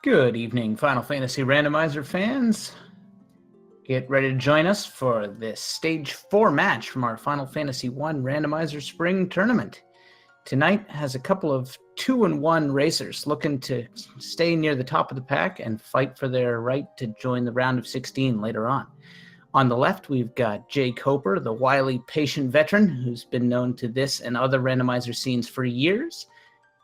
Good evening, Final Fantasy Randomizer fans. Get ready to join us for this Stage 4 match from our Final Fantasy 1 Randomizer Spring Tournament. Tonight has a couple of 2-1 racers looking to stay near the top of the pack and fight for their right to join the round of 16 later on. On the left, we've got Jkoper, the wily, patient veteran who's been known to this and other randomizer scenes for years.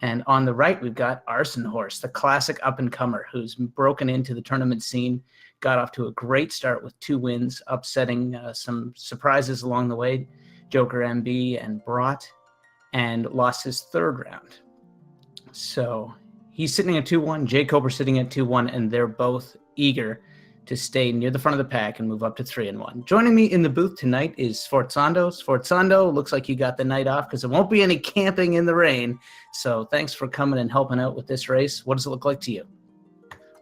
And on the right, we've got Arsonhorse, the classic up-and-comer who's broken into the tournament scene, got off to a great start with 2 wins, upsetting some surprises along the way, Joker MB and Brought, and lost his third round. So he's sitting at 2-1, Jkoper sitting at 2-1, and they're both eager to stay near the front of the pack and move up to 3-1. Joining me in the booth tonight is Sforzando. Sforzando, looks like you got the night off because there won't be any camping in the rain. So thanks for coming and helping out with this race. What does it look like to you?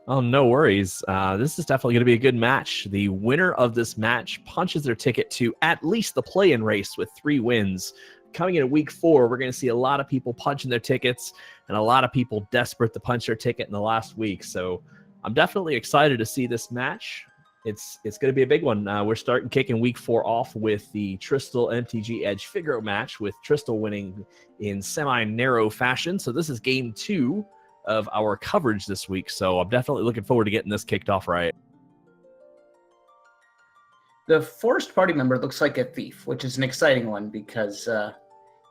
Oh, no worries. This is definitely going to be a good match. The winner of this match punches their ticket to at least the play-in race with 3 wins. Coming in week 4, we're going to see a lot of people punching their tickets and a lot of people desperate to punch their ticket in the last week. So I'm definitely excited to see this match. It's going to be a big one. We're kicking week 4 off with the Tristal MTG Edge Figaro match, with Tristal winning in semi-narrow fashion. So this is game 2 of our coverage this week. So I'm definitely looking forward to getting this kicked off right. The forced party member looks like a thief, which is an exciting one because,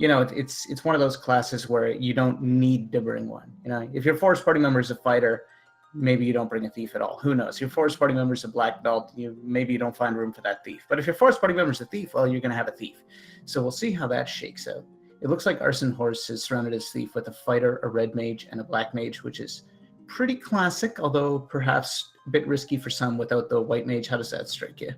it's one of those classes where you don't need to bring one. If your forced party member is a fighter, maybe you don't bring a thief at all. Who knows? Your forced party member is a black belt. Maybe you don't find room for that thief. But if your forced party member is a thief, well, you're going to have a thief. So we'll see how that shakes out. It looks like Arsonhorse is surrounded as thief with a fighter, a red mage, and a black mage, which is pretty classic, although perhaps a bit risky for some without the white mage. How does that strike you?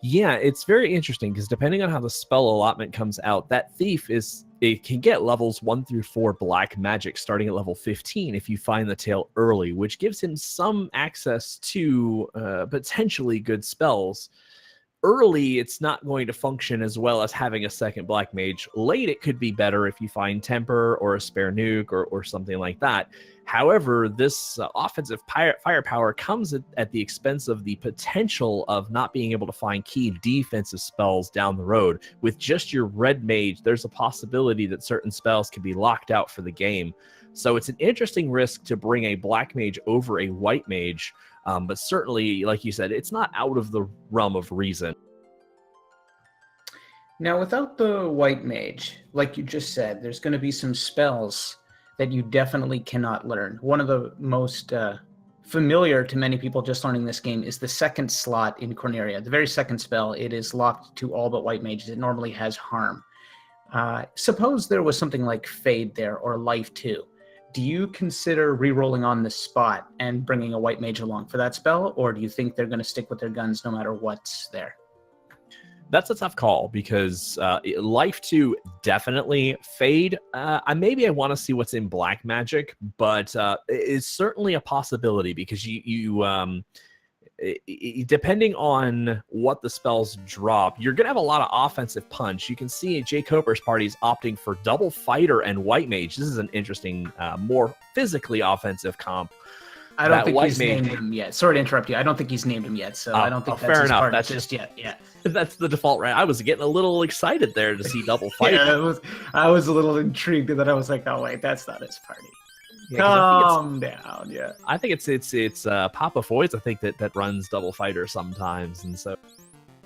Yeah, it's very interesting because depending on how the spell allotment comes out, that thief it can get levels 1 through 4 black magic starting at level 15 if you find the tail early, which gives him some access to potentially good spells. Early, it's not going to function as well as having a second black mage. Late, it could be better if you find Temper or a spare nuke or something like that. However, this offensive firepower comes at the expense of the potential of not being able to find key defensive spells down the road. With just your red mage, there's a possibility that certain spells can be locked out for the game. So it's an interesting risk to bring a black mage over a white mage, but certainly, like you said, it's not out of the realm of reason. Now, without the white mage, like you just said, there's going to be some spells that you definitely cannot learn. One of the most familiar to many people just learning this game is the second slot in Corneria. The very second spell, it is locked to all but white mages. It normally has harm. Suppose there was something like Fade there or Life 2. Do you consider re-rolling on the spot and bringing a white mage along for that spell, or do you think they're going to stick with their guns no matter what's there? That's a tough call because Life 2 definitely. Fade, maybe I want to see what's in black magic, but it's certainly a possibility because you depending on what the spells drop, you're going to have a lot of offensive punch. You can see Jkoper's party's opting for double fighter and white mage. This is an interesting, more physically offensive comp. I don't think he's named him yet. Sorry to interrupt you. I don't think he's named him yet, so I don't think that's his party just yet. Yeah, that's the default, right? I was getting a little excited there to see double fighter. Yeah, I was a little intrigued, and then I was like, oh wait, that's not his party. Yeah, calm down. Yeah, I think it's Papa Foy's. I think that runs double fighter sometimes, and so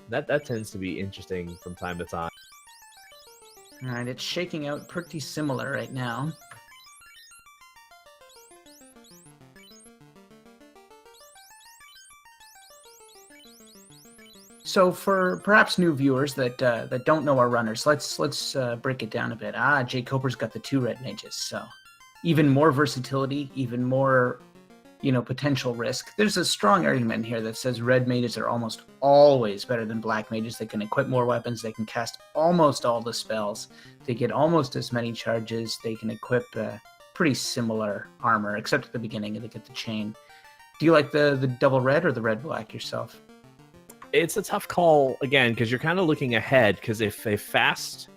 that tends to be interesting from time to time. All right, it's shaking out pretty similar right now. So for perhaps new viewers that don't know our runners, let's break it down a bit. Jkoper's got the 2 red mages, so even more versatility, even more, potential risk. There's a strong argument here that says red mages are almost always better than black mages. They can equip more weapons. They can cast almost all the spells. They get almost as many charges. They can equip pretty similar armor, except at the beginning, they get the chain. Do you like the double red or the red black yourself? It's a tough call, again, because you're kind of looking ahead, because if a fast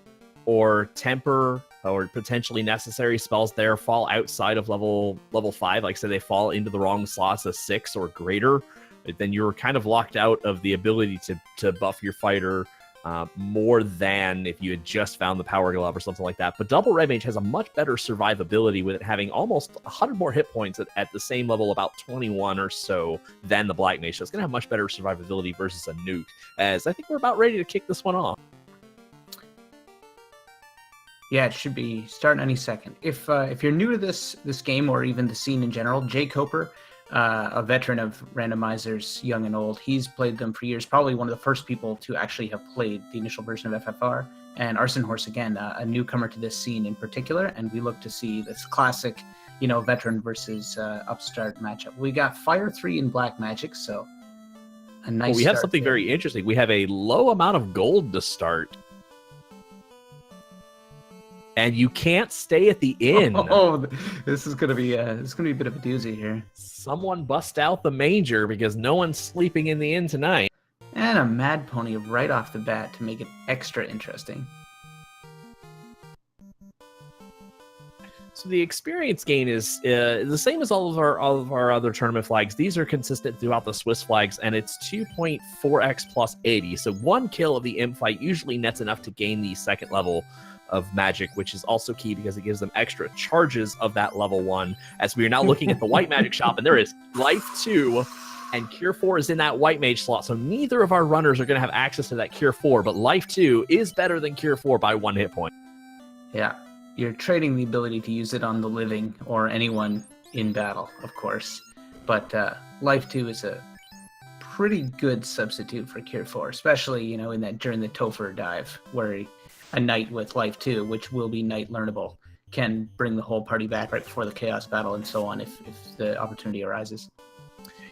or temper or potentially necessary spells there fall outside of level 5, like say they fall into the wrong slots, a 6 or greater, then you're kind of locked out of the ability to buff your fighter more than if you had just found the Power Glove or something like that. But Double Red Mage has a much better survivability with it having almost 100 more hit points at the same level, about 21 or so, than the Black Mage. So it's going to have much better survivability versus a nuke, as I think we're about ready to kick this one off. Yeah, it should be starting any second. If you're new to this game or even the scene in general, Jkoper, a veteran of Randomizers, young and old, he's played them for years. Probably one of the first people to actually have played the initial version of FFR. And Arsonhorse, again, a newcomer to this scene in particular. And we look to see this classic, veteran versus upstart matchup. We got Fire 3 in Black Magic, so a nice. Well, we have start something there. very interesting. We have a low amount of gold to start. And you can't stay at the inn. Oh, this is gonna be a bit of a doozy here. Someone bust out the manger because no one's sleeping in the inn tonight. And a Mad Pony right off the bat to make it extra interesting. So the experience gain is the same as all of our other tournament flags. These are consistent throughout the Swiss flags, and it's 2.4x plus 80. So one kill of the imp fight usually nets enough to gain the second level of magic, which is also key because it gives them extra charges of that level 1. As we are now looking at the white magic shop, and there is life 2 and cure 4 is in that white mage slot, so neither of our runners are going to have access to that cure 4, but life 2 is better than cure 4 by 1 hit point. Yeah, you're trading the ability to use it on the living or anyone in battle, of course, but life 2 is a pretty good substitute for cure 4, especially in that during the Topher dive where a knight with life 2, which will be knight learnable, can bring the whole party back right before the chaos battle and so on if the opportunity arises.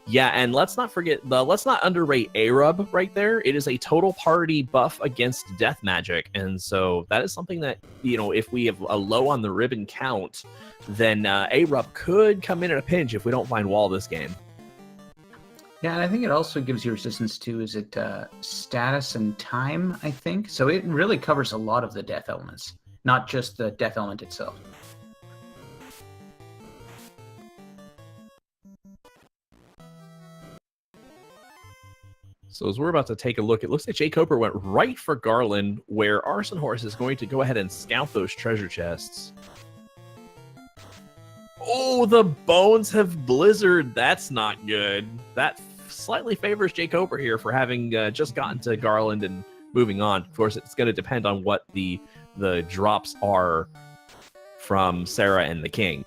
Yeah, and let's not underrate Arub right there. It is a total party buff against death magic, and so that is something that, if we have a low on the ribbon count, then Arub could come in at a pinch if we don't find wall this game. Yeah, and I think it also gives you resistance to, is it status and time, I think? So it really covers a lot of the death elements, not just the death element itself. So as we're about to take a look, it looks like Jkoper went right for Garland, where Arsonhorse is going to go ahead and scout those treasure chests. Oh, the bones have blizzard. That's not good. That slightly favors Jkoper here for having just gotten to Garland and moving on. Of course, it's going to depend on what the drops are from Sarah and the King.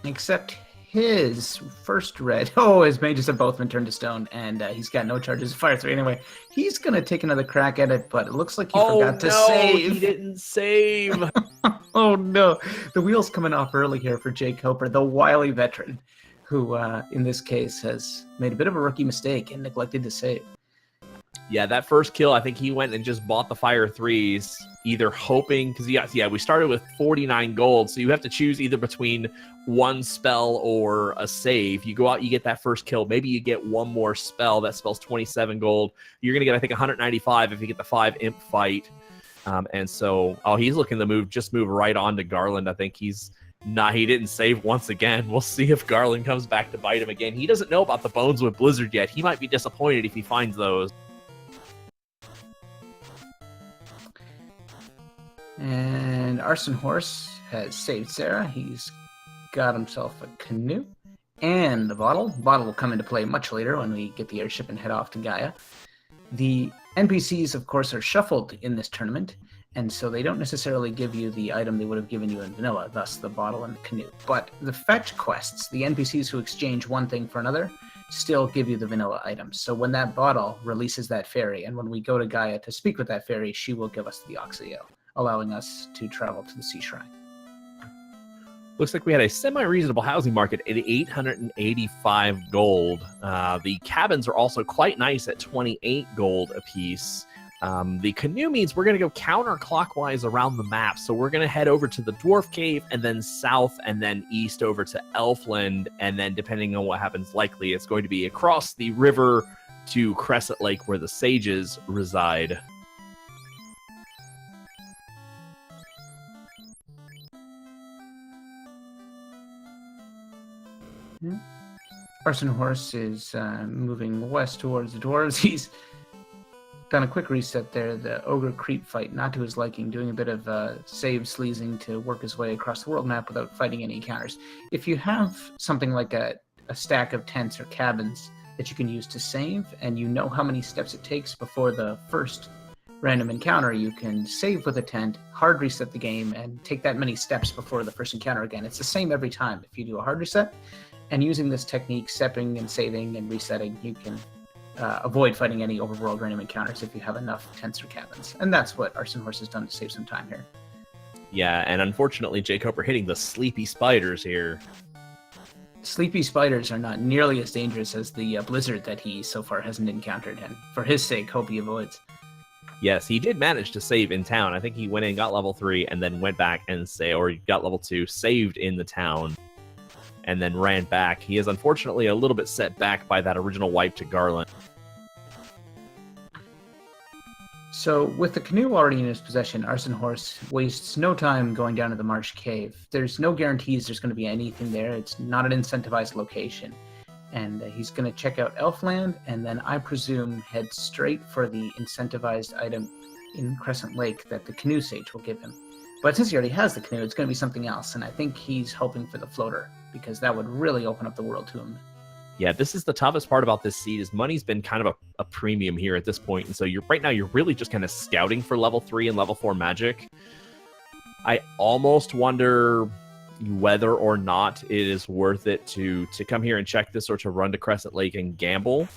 Except his first red. Oh, his mages have both been turned to stone, and he's got no charges of Fire 3 anyway. He's going to take another crack at it, but it looks like he forgot to save. He didn't save. Oh, no. The wheel's coming off early here for Jkoper, the wily veteran, who, in this case, has made a bit of a rookie mistake and neglected to save. Yeah, that first kill, I think he went and just bought the Fire 3s, either hoping, because we started with 49 gold, so you have to choose either between one spell or a save. You go out, you get that first kill, maybe you get one more spell, that spell's 27 gold. You're going to get, I think, 195 if you get the 5 imp fight. And so, he's looking to move right on to Garland. I think he didn't save once again. We'll see if Garland comes back to bite him again. He doesn't know about the bones with Blizzard yet. He might be disappointed if he finds those. And Arsonhorse has saved Sarah. He's got himself a canoe and the bottle. The bottle will come into play much later when we get the airship and head off to Gaia. The NPCs, of course, are shuffled in this tournament, and so they don't necessarily give you the item they would have given you in vanilla, thus the bottle and the canoe. But the fetch quests, the NPCs who exchange one thing for another, still give you the vanilla items. So when that bottle releases that fairy, and when we go to Gaia to speak with that fairy, she will give us the Oxio, allowing us to travel to the Sea Shrine. Looks like we had a semi-reasonable housing market at 885 gold. The cabins are also quite nice at 28 gold apiece. The canoe means we're going to go counterclockwise around the map. So we're going to head over to the Dwarf Cave and then south and then east over to Elfland. And then depending on what happens, likely it's going to be across the river to Crescent Lake where the sages reside. Arsonhorse is moving west towards the dwarves. He's done a quick reset there. The ogre creep fight, not to his liking, doing a bit of save sleazing to work his way across the world map without fighting any encounters. If you have something like a stack of tents or cabins that you can use to save, and you know how many steps it takes before the first random encounter, you can save with a tent, hard reset the game, and take that many steps before the first encounter again. It's the same every time if you do a hard reset. And using this technique, stepping and saving and resetting, you can avoid fighting any overworld random encounters if you have enough tents or cabins. And that's what Arsonhorse has done to save some time here. Yeah, and unfortunately, Jkoper hitting the sleepy spiders here. Sleepy spiders are not nearly as dangerous as the blizzard that he so far hasn't encountered, and for his sake, hope he avoids. Yes, he did manage to save in town. I think he went in, got level 3, and then went back and he got level 2, saved in the town, and then ran back. He is unfortunately a little bit set back by that original wipe to Garland. So, with the canoe already in his possession, Arsonhorse wastes no time going down to the Marsh Cave. There's no guarantees there's going to be anything there. It's not an incentivized location. And he's going to check out Elfland, and then I presume head straight for the incentivized item in Crescent Lake that the canoe sage will give him. But since he already has the canoe, it's going to be something else, and I think he's hoping for the floater, because that would really open up the world to him. Yeah, this is the toughest part about this seed, is money's been kind of a premium here at this point, and so right now you're really just kind of scouting for level 3 and level 4 magic. I almost wonder whether or not it is worth it to come here and check this, or to run to Crescent Lake and gamble.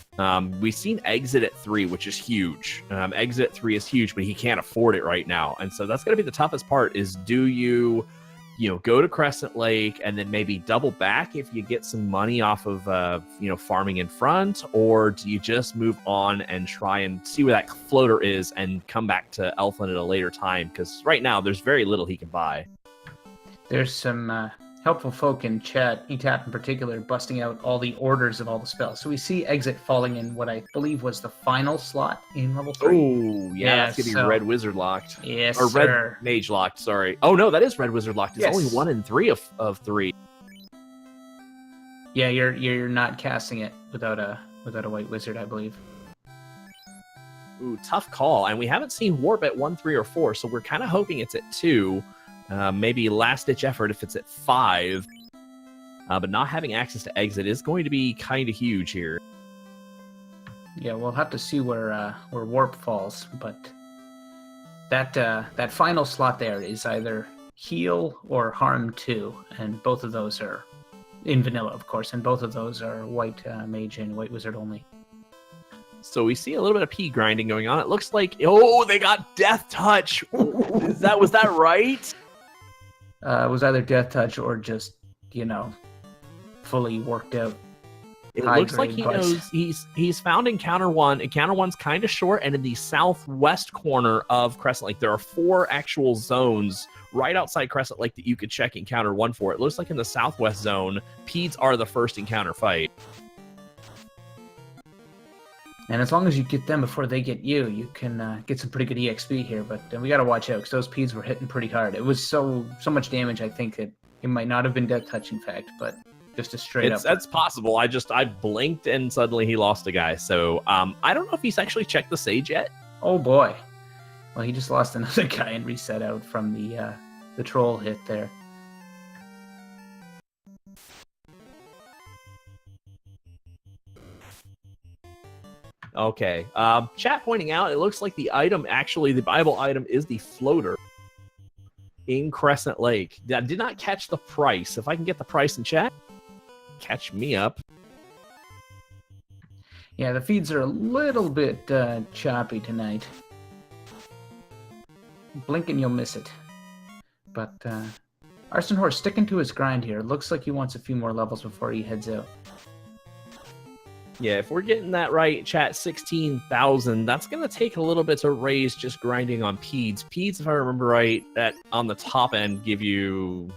We've seen exit at 3, which is huge. Exit at 3 is huge, but he can't afford it right now, and so that's going to be the toughest part, is do you go to Crescent Lake and then maybe double back if you get some money off of, farming in front, or do you just move on and try and see where that floater is and come back to Elfland at a later time? Because right now there's very little he can buy. There's some helpful folk in chat, ETAP in particular, busting out all the orders of all the spells. So we see Exit falling in what I believe was the final slot in level 3. Oh, yeah, that's going to be Red Wizard locked. Yes, or sir. Red Mage locked, sorry. Oh, no, that is Red Wizard locked. It's only 1 in 3 of 3. Yeah, you're not casting it without a White Wizard, I believe. Ooh, tough call. And we haven't seen Warp at 1, 3, or 4, so we're kind of hoping it's at 2. Maybe last-ditch effort if it's at 5. But not having access to Exit is going to be kind of huge here. Yeah, we'll have to see where Warp falls, but that final slot there is either Heal or Harm 2, and both of those are in vanilla, of course, and both of those are White Mage and White Wizard only. So we see a little bit of P grinding going on. It looks like, they got Death Touch. Was that right? It was either Death Touch or just, fully worked out. It looks like he knows he's found Encounter 1. Encounter 1's kind of short, and in the southwest corner of Crescent Lake, there are 4 actual zones right outside Crescent Lake that you could check Encounter 1 for. It looks like in the southwest zone, Peds are the first encounter fight. And as long as you get them before they get you, you can get some pretty good EXP here. But we got to watch out, because those Peds were hitting pretty hard. It was so much damage, I think, that it might not have been Death Touch, in fact, but just a straight up. That's possible. I blinked and suddenly he lost a guy. So I don't know if he's actually checked the Sage yet. Oh boy. Well, he just lost another guy and reset out from the troll hit there. Okay. Chat pointing out, it looks like the Bible item is the floater in Crescent Lake. I did not catch the price. If I can get the price in chat, catch me up. Yeah, the feeds are a little bit choppy tonight. Blink and you'll miss it. But Arsonhorse sticking to his grind here. Looks like he wants a few more levels before he heads out. Yeah, if we're getting that right, chat, 16,000, that's going to take a little bit to raise just grinding on Peds. Peds, if I remember right, that on the top end give you,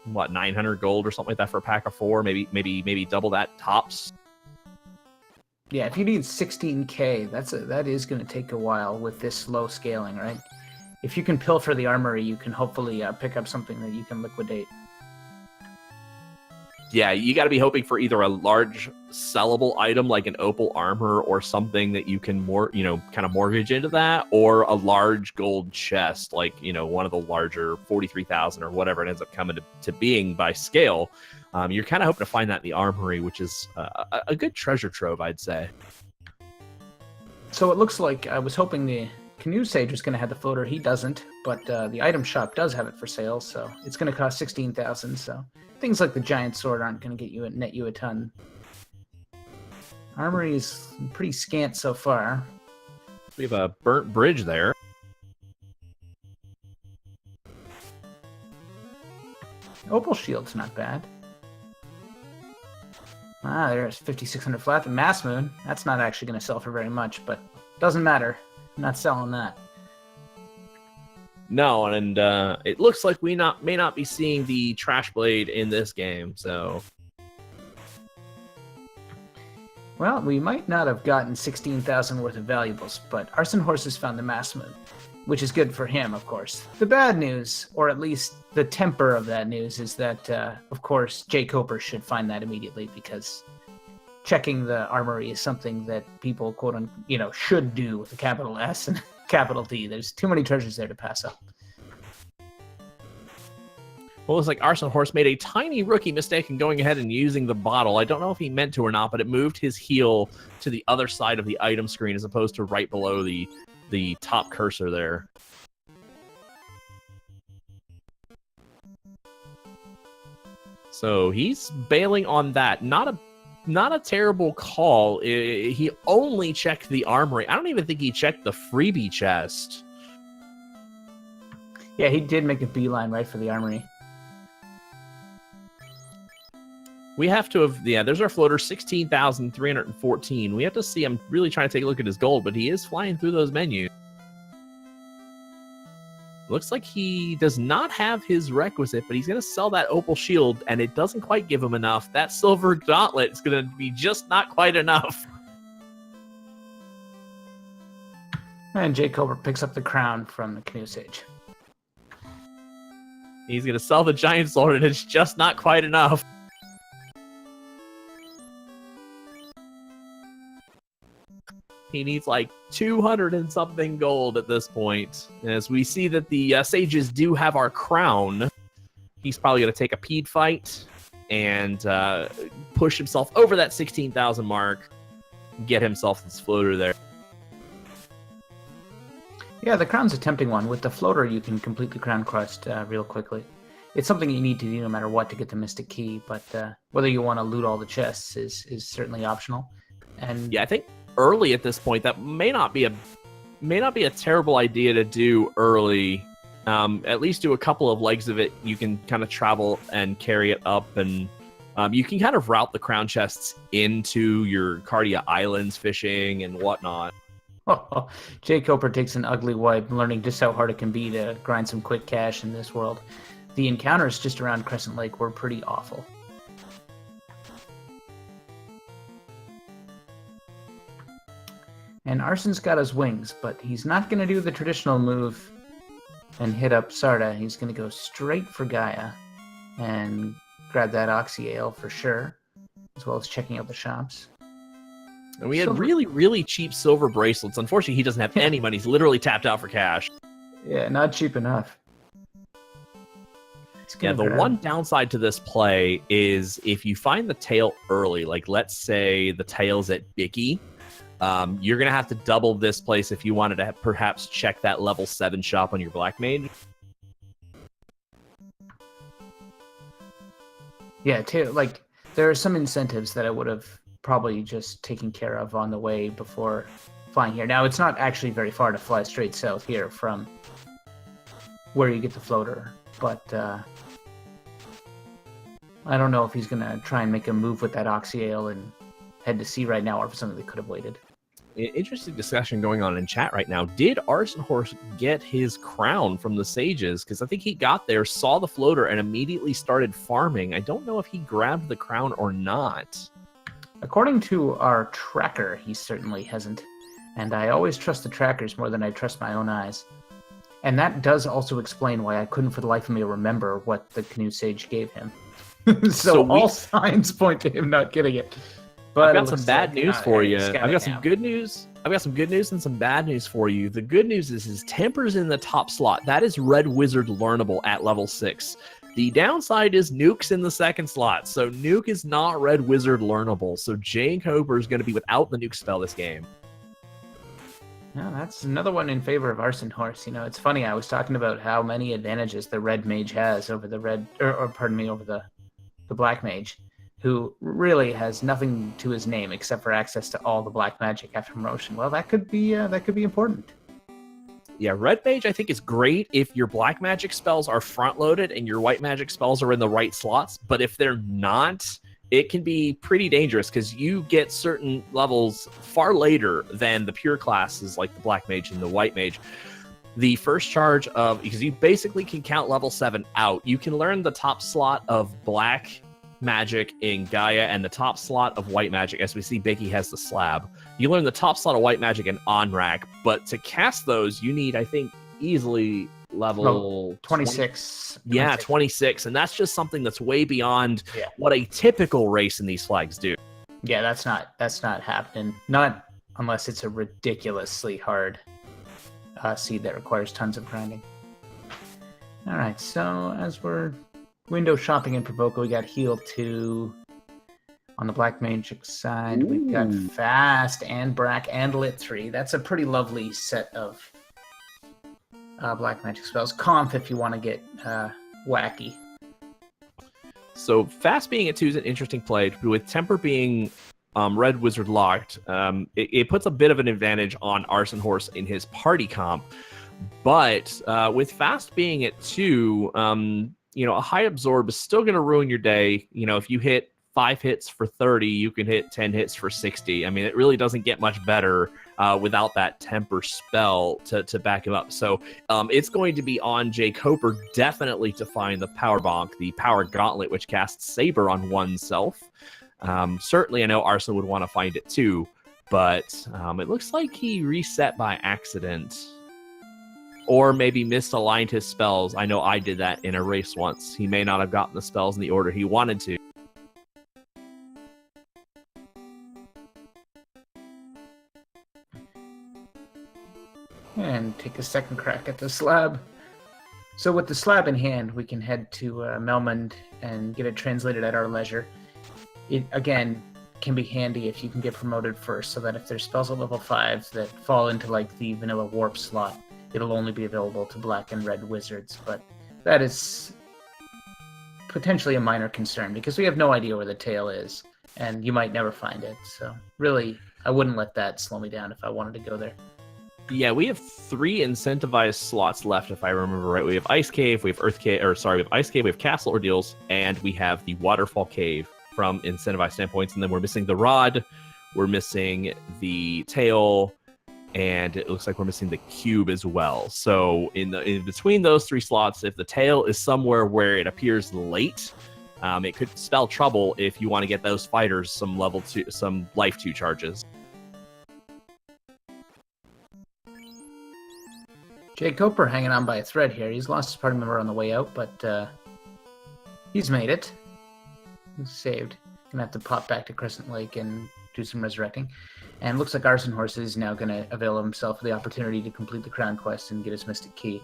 900 gold or something like that for a pack of 4, maybe double that tops. Yeah, if you need 16k, that is going to take a while with this slow scaling, right? If you can pilfer the armory, you can hopefully pick up something that you can liquidate. Yeah, you got to be hoping for either a large sellable item like an opal armor or something that you can kind of mortgage into that, or a large gold chest like, one of the larger 43,000 or whatever it ends up coming to being by scale. You're kind of hoping to find that in the armory, which is a good treasure trove, I'd say. So it looks like I was hoping the Canoe Sage was going to have the floater. He doesn't, but the item shop does have it for sale, so it's going to cost 16,000. So things like the giant sword aren't going to get you net you a ton. Armory is pretty scant so far. We have a burnt bridge there. Opal shield's not bad. Ah, there's 5,600 flat. The Mass Moon, that's not actually going to sell for very much, but doesn't matter. I'm not selling that. No, and it looks like we may not be seeing the Trash Blade in this game, so... Well, we might not have gotten 16,000 worth of valuables, but Arsonhorse has found the Mass Moon, which is good for him, of course. The bad news, or at least the temper of that news, is that, of course, Jkoper should find that immediately, because checking the armory is something that people, should do with a capital S and capital D. There's too many treasures there to pass up. Well, it's like Arsonhorse made a tiny rookie mistake in going ahead and using the bottle. I don't know if he meant to or not, but it moved his heel to the other side of the item screen as opposed to right below the top cursor there. So he's bailing on that. Not a terrible call. He only checked the armory. I don't even think he checked the freebie chest. Yeah, he did make a beeline right for the armory. We have to have, there's our floater, 16,314. We have to see, I'm really trying to take a look at his gold, but he is flying through those menus. Looks like he does not have his requisite, but he's going to sell that opal shield, and it doesn't quite give him enough. That silver gauntlet is going to be just not quite enough. And Jkoper picks up the crown from the Canoe Sage. He's going to sell the giant sword, and it's just not quite enough. He needs like 200 and something gold at this point. As we see that the sages do have our crown, he's probably going to take a peed fight and push himself over that 16,000 mark, get himself this floater there. Yeah, the crown's a tempting one. With the floater, you can complete the crown quest real quickly. It's something you need to do no matter what to get the Mystic Key, but whether you want to loot all the chests is certainly optional. And yeah, I think early at this point that may not be a terrible idea to do early. At least do a couple of legs of it. You can kind of travel and carry it up, and you can kind of route the crown chests into your Cardia Islands fishing and whatnot. Jkoper takes an ugly wipe, learning just how hard it can be to grind some quick cash in this world. The encounters just around Crescent Lake were pretty awful. And Arson's got his wings, but he's not going to do the traditional move and hit up Sarda. He's going to go straight for Gaia and grab that Oxy Ale for sure, as well as checking out the shops. And we had really, really cheap silver bracelets. Unfortunately, he doesn't have any money. He's literally tapped out for cash. Yeah, not cheap enough. Yeah, the one downside to this play is if you find the tail early, like let's say the tail's at Bicky, you're going to have to double this place if you wanted to perhaps check that level 7 shop on your Black Mage. Yeah, like there are some incentives that I would have probably just taken care of on the way before flying here. Now, it's not actually very far to fly straight south here from where you get the floater, but I don't know if he's going to try and make a move with that Oxy Ale and head to sea right now, or if it's something they could have waited. Interesting discussion going on in chat right now. Did Arsonhorse get his crown from the sages? Because I think he got there, saw the floater, and immediately started farming. I don't know if he grabbed the crown or not. According to our tracker, he certainly hasn't. And I always trust the trackers more than I trust my own eyes. And that does also explain why I couldn't for the life of me remember what the Canoe Sage gave him. So all signs point to him not getting it. But I've got some bad news for you. I've got some now. good news. I've got some good news and some bad news for you. The good news is his Temper's in the top slot. That is Red Wizard learnable at level 6. The downside is Nuke's in the second slot. So Nuke is not Red Wizard learnable. So Jkoper is going to be without the Nuke spell this game. Yeah, that's another one in favor of Arsonhorse. You know, it's funny. I was talking about how many advantages the Red Mage has over the red, or pardon me, over the Black Mage, who really has nothing to his name except for access to all the black magic after promotion. Well, that could be important. Yeah, Red Mage I think is great if your black magic spells are front-loaded and your white magic spells are in the right slots. But if they're not, it can be pretty dangerous because you get certain levels far later than the pure classes like the Black Mage and the White Mage. The first charge of, because you basically can count level 7 out, you can learn the top slot of Black Magic in Gaia and the top slot of White Magic. As we see, Becky has the slab. You learn the top slot of White Magic in Onrak, but to cast those, you need, I think, easily level 26. Yeah, 26, and that's just something that's way beyond what a typical race in these flags do. Yeah, that's not happening. Not unless it's a ridiculously hard seed that requires tons of grinding. All right, so as we're window shopping in Provoca, we got heal 2. On the Black Magic side, we've got Fast and Brack and Lit 3. That's a pretty lovely set of Black Magic spells. Conf if you want to get wacky. So Fast being at 2 is an interesting play. With Temper being Red Wizard locked, it puts a bit of an advantage on Arsonhorse in his party comp. But with Fast being at 2, a high absorb is still going to ruin your day. If you hit 5 hits for 30, you can hit 10 hits for 60. I mean, it really doesn't get much better without that Temper spell to back him up. So it's going to be on Jkoper definitely to find the Power Bonk, the Power Gauntlet, which casts Saber on oneself. Certainly, I know Arson would want to find it too, but it looks like he reset by accident. Or maybe misaligned his spells. I know I did that in a race once. He may not have gotten the spells in the order he wanted to. And take a second crack at the slab. So with the slab in hand, we can head to Melmond and get it translated at our leisure. It, again, can be handy if you can get promoted first, so that if there's spells at level 5 that fall into like the vanilla warp slot, it'll only be available to black and red wizards. But that is potentially a minor concern because we have no idea where the tail is, and you might never find it. So really, I wouldn't let that slow me down if I wanted to go there. Yeah, we have 3 incentivized slots left, if I remember right. We have Ice Cave, we have Earth Cave, we have Ice Cave, we have Castle Ordeals, and we have the Waterfall Cave from incentivized standpoints. And then we're missing the Rod, we're missing the Tail, and it looks like we're missing the Cube as well. So in between those 3 slots, if the Tail is somewhere where it appears late, it could spell trouble if you want to get those fighters some life 2 charges. Jkoper hanging on by a thread here. He's lost his party member on the way out, but he's made it. He's saved. Gonna have to pop back to Crescent Lake and do some resurrecting. And looks like Arsonhorse is now going to avail himself of the opportunity to complete the Crown Quest and get his Mystic Key.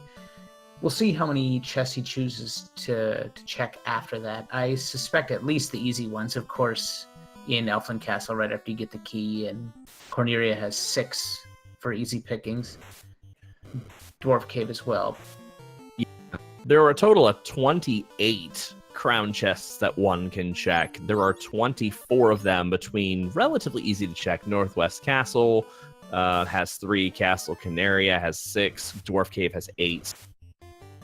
We'll see how many chests he chooses to check after that. I suspect at least the easy ones, of course, in Elfland Castle right after you get the key, and Corneria has 6 for easy pickings. Dwarf Cave as well. Yeah. There are a total of 28 crown chests that one can check. There are 24 of them between relatively easy to check. Northwest Castle has 3, Castle Canaria has 6, Dwarf Cave has 8,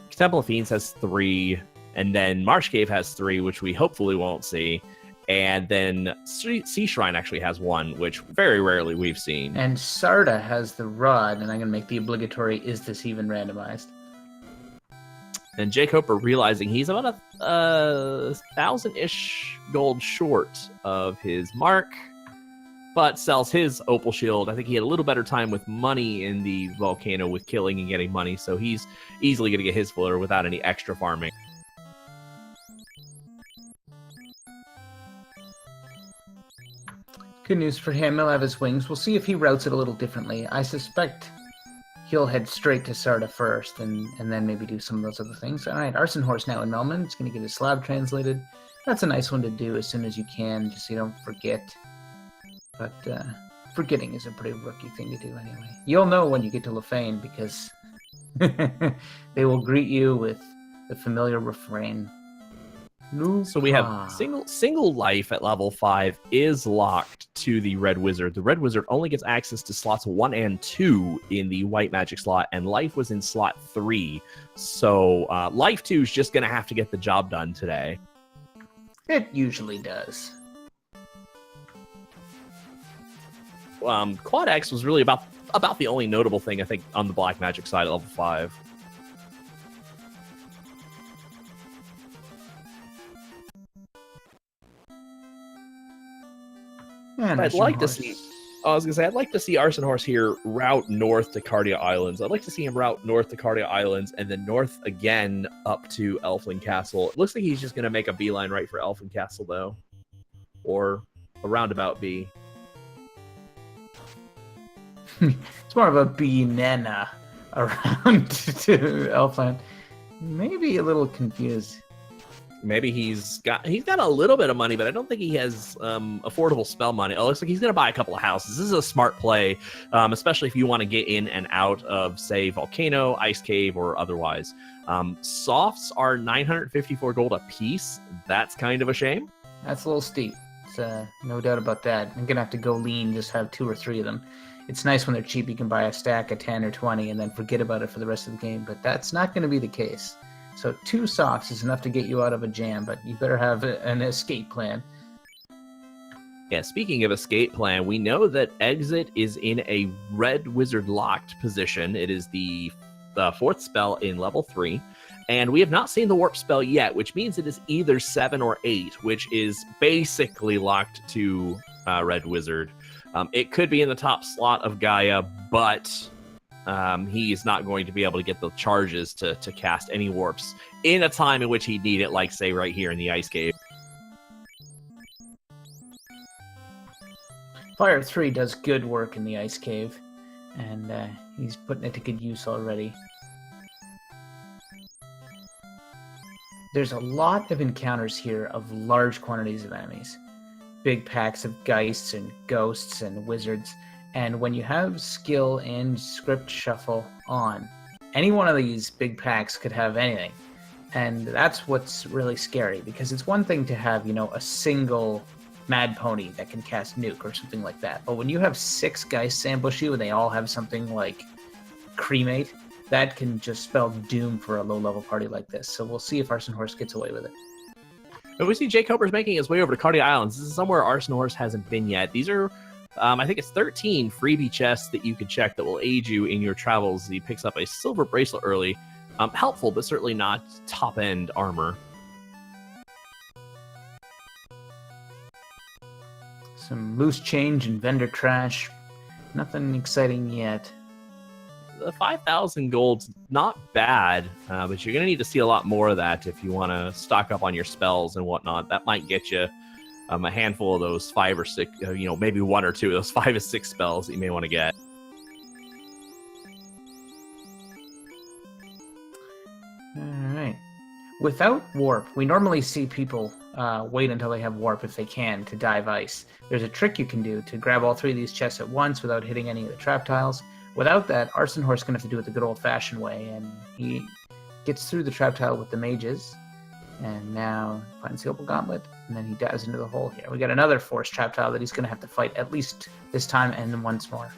Temple of Fiends has 3, and then Marsh Cave has 3, which we hopefully won't see. And then Sea Shrine actually has 1, which very rarely we've seen. And Sarda has the Rod, and I'm going to make the obligatory, is this even randomized? And Jkoper realizing he's about 1,000-ish gold short of his mark, but sells his Opal Shield. I think he had a little better time with money in the volcano with killing and getting money, so he's easily going to get his filler without any extra farming. Good news for him. He'll have his wings. We'll see if he routes it a little differently. I suspect he'll head straight to Sarda first and then maybe do some of those other things. All right, Arsonhorse now in Melman. It's going to get his slab translated. That's a nice one to do as soon as you can, just so you don't forget. But forgetting is a pretty rookie thing to do anyway. You'll know when you get to Lefane because they will greet you with the familiar refrain. So we have single life at level 5 is locked to the Red Wizard. The Red Wizard only gets access to slots 1 and 2 in the White Magic slot, and life was in slot 3. So life 2 is just going to have to get the job done today. It usually does. Quad X was really about the only notable thing, I think, on the Black Magic side at level 5. I'd like to see Arsonhorse here route north to Cardia Islands. I'd like to see him route north to Cardia Islands and then north again up to Elflin Castle. It looks like he's just going to make a beeline right for Elflin Castle, though. Or a roundabout B. It's more of a B-nana around to Elfland. Maybe a little confused. Maybe he's got a little bit of money, but I don't think he has affordable spell money. It looks like he's going to buy a couple of houses. This is a smart play, especially if you want to get in and out of, say, Volcano, Ice Cave, or otherwise. Softs are 954 gold a piece. That's kind of a shame. That's a little steep. It's, no doubt about that. I'm going to have to go lean, just have 2 or 3 of them. It's nice when they're cheap. You can buy a stack of 10 or 20 and then forget about it for the rest of the game, but that's not going to be the case. So 2 socks is enough to get you out of a jam, but you better have an escape plan. Yeah, speaking of escape plan, we know that Exit is in a Red Wizard locked position. It is the 4th spell in level 3, and we have not seen the Warp spell yet, which means it is either 7 or 8, which is basically locked to Red Wizard. It could be in the top slot of Gaia, but he is not going to be able to get the charges to cast any warps in a time in which he'd need it, like, say, right here in the Ice Cave. Fire 3 does good work in the Ice Cave, and he's putting it to good use already. There's a lot of encounters here of large quantities of enemies. Big packs of geists and ghosts and wizards. And when you have skill and script shuffle on, any one of these big packs could have anything. And that's what's really scary, because it's one thing to have, a single mad pony that can cast nuke or something like that. But when you have 6 geists ambush you and they all have something like cremate, that can just spell doom for a low-level party like this. So we'll see if Arsonhorse gets away with it. But we see Jkoper's making his way over to Cardia Islands. This is somewhere Arsonhorse hasn't been yet. These are, I think it's 13 freebie chests that you can check that will aid you in your travels. He picks up a silver bracelet early. Helpful, but certainly not top-end armor. Some loose change and vendor trash. Nothing exciting yet. The 5,000 gold's not bad, but you're going to need to see a lot more of that if you want to stock up on your spells and whatnot. That might get you a handful of those 5 or 6, maybe 1 or 2 of those 5 or 6 spells that you may want to get. All right. Without warp, we normally see people wait until they have warp if they can to dive ice. There's a trick you can do to grab all 3 of these chests at once without hitting any of the trap tiles. Without that, Arsonhorse is going to have to do it the good old-fashioned way, and he gets through the trap tile with the mages, and now finds the Opal Gauntlet, and then he dives into the hole here. We got another force trap tile that he's going to have to fight at least this time and then once more.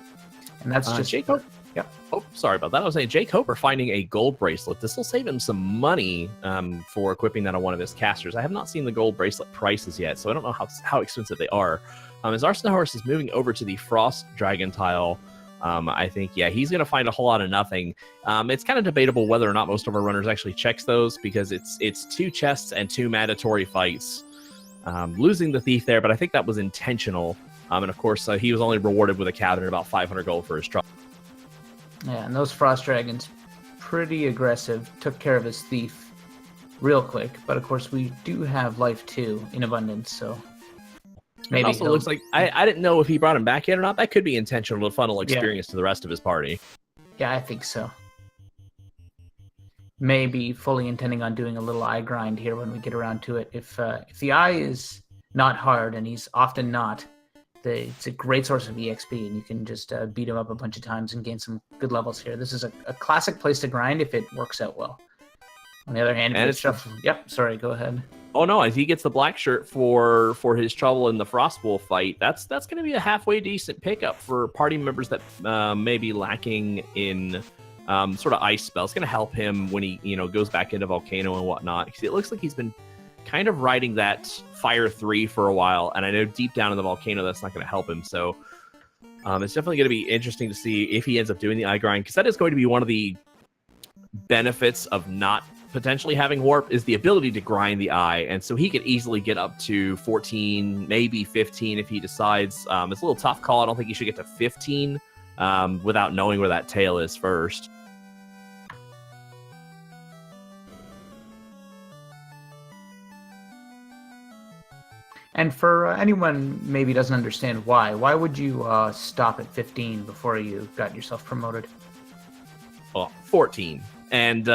And that's just... Jkoper. Yeah. Oh, sorry about that. I was saying Jkoper finding a gold bracelet. This will save him some money for equipping that on one of his casters. I have not seen the gold bracelet prices yet, so I don't know how expensive they are. As Arsonhorse is moving over to the Frost Dragon tile, I think, he's going to find a whole lot of nothing. It's kind of debatable whether or not most of our runners actually checks those, because it's 2 chests and 2 mandatory fights. Losing the thief there, but I think that was intentional. And of course, he was only rewarded with a cabinet about 500 gold for his trouble. Yeah, and those Frost Dragons, pretty aggressive, took care of his thief real quick. But of course, we do have life 2 in abundance, so Maybe also looks like I didn't know if he brought him back yet or not. That could be intentional to funnel experience to the rest of his party. Yeah, I think so. Maybe fully intending on doing a little eye grind here when we get around to it. If the eye is not hard, and he's often not, it's a great source of EXP, and you can just beat him up a bunch of times and gain some good levels here. This is a classic place to grind if it works out well. On the other hand, if it's yep, sorry, go ahead. Oh no, if he gets the black shirt for his trouble in the Frostwolf fight, that's going to be a halfway decent pickup for party members that may be lacking in sort of ice spell. It's going to help him when he goes back into Volcano and whatnot, because it looks like he's been kind of riding that Fire 3 for a while, and I know deep down in the Volcano that's not going to help him. So it's definitely going to be interesting to see if he ends up doing the eye grind, because that is going to be one of the benefits of not potentially having warp, is the ability to grind the eye, and so he could easily get up to 14, maybe 15 if he decides. It's a little tough call. I don't think he should get to 15 without knowing where that tail is first. And for anyone maybe doesn't understand why would you stop at 15 before you got yourself promoted? Well, 14. And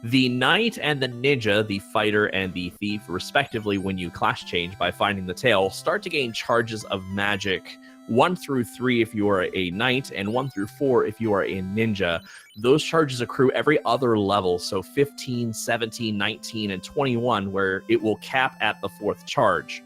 the Knight and the Ninja, the Fighter and the Thief, respectively, when you class change by finding the tail, start to gain charges of magic 1 through 3 if you are a Knight, and 1 through 4 if you are a Ninja. Those charges accrue every other level, so 15, 17, 19, and 21, where it will cap at the 4th charge.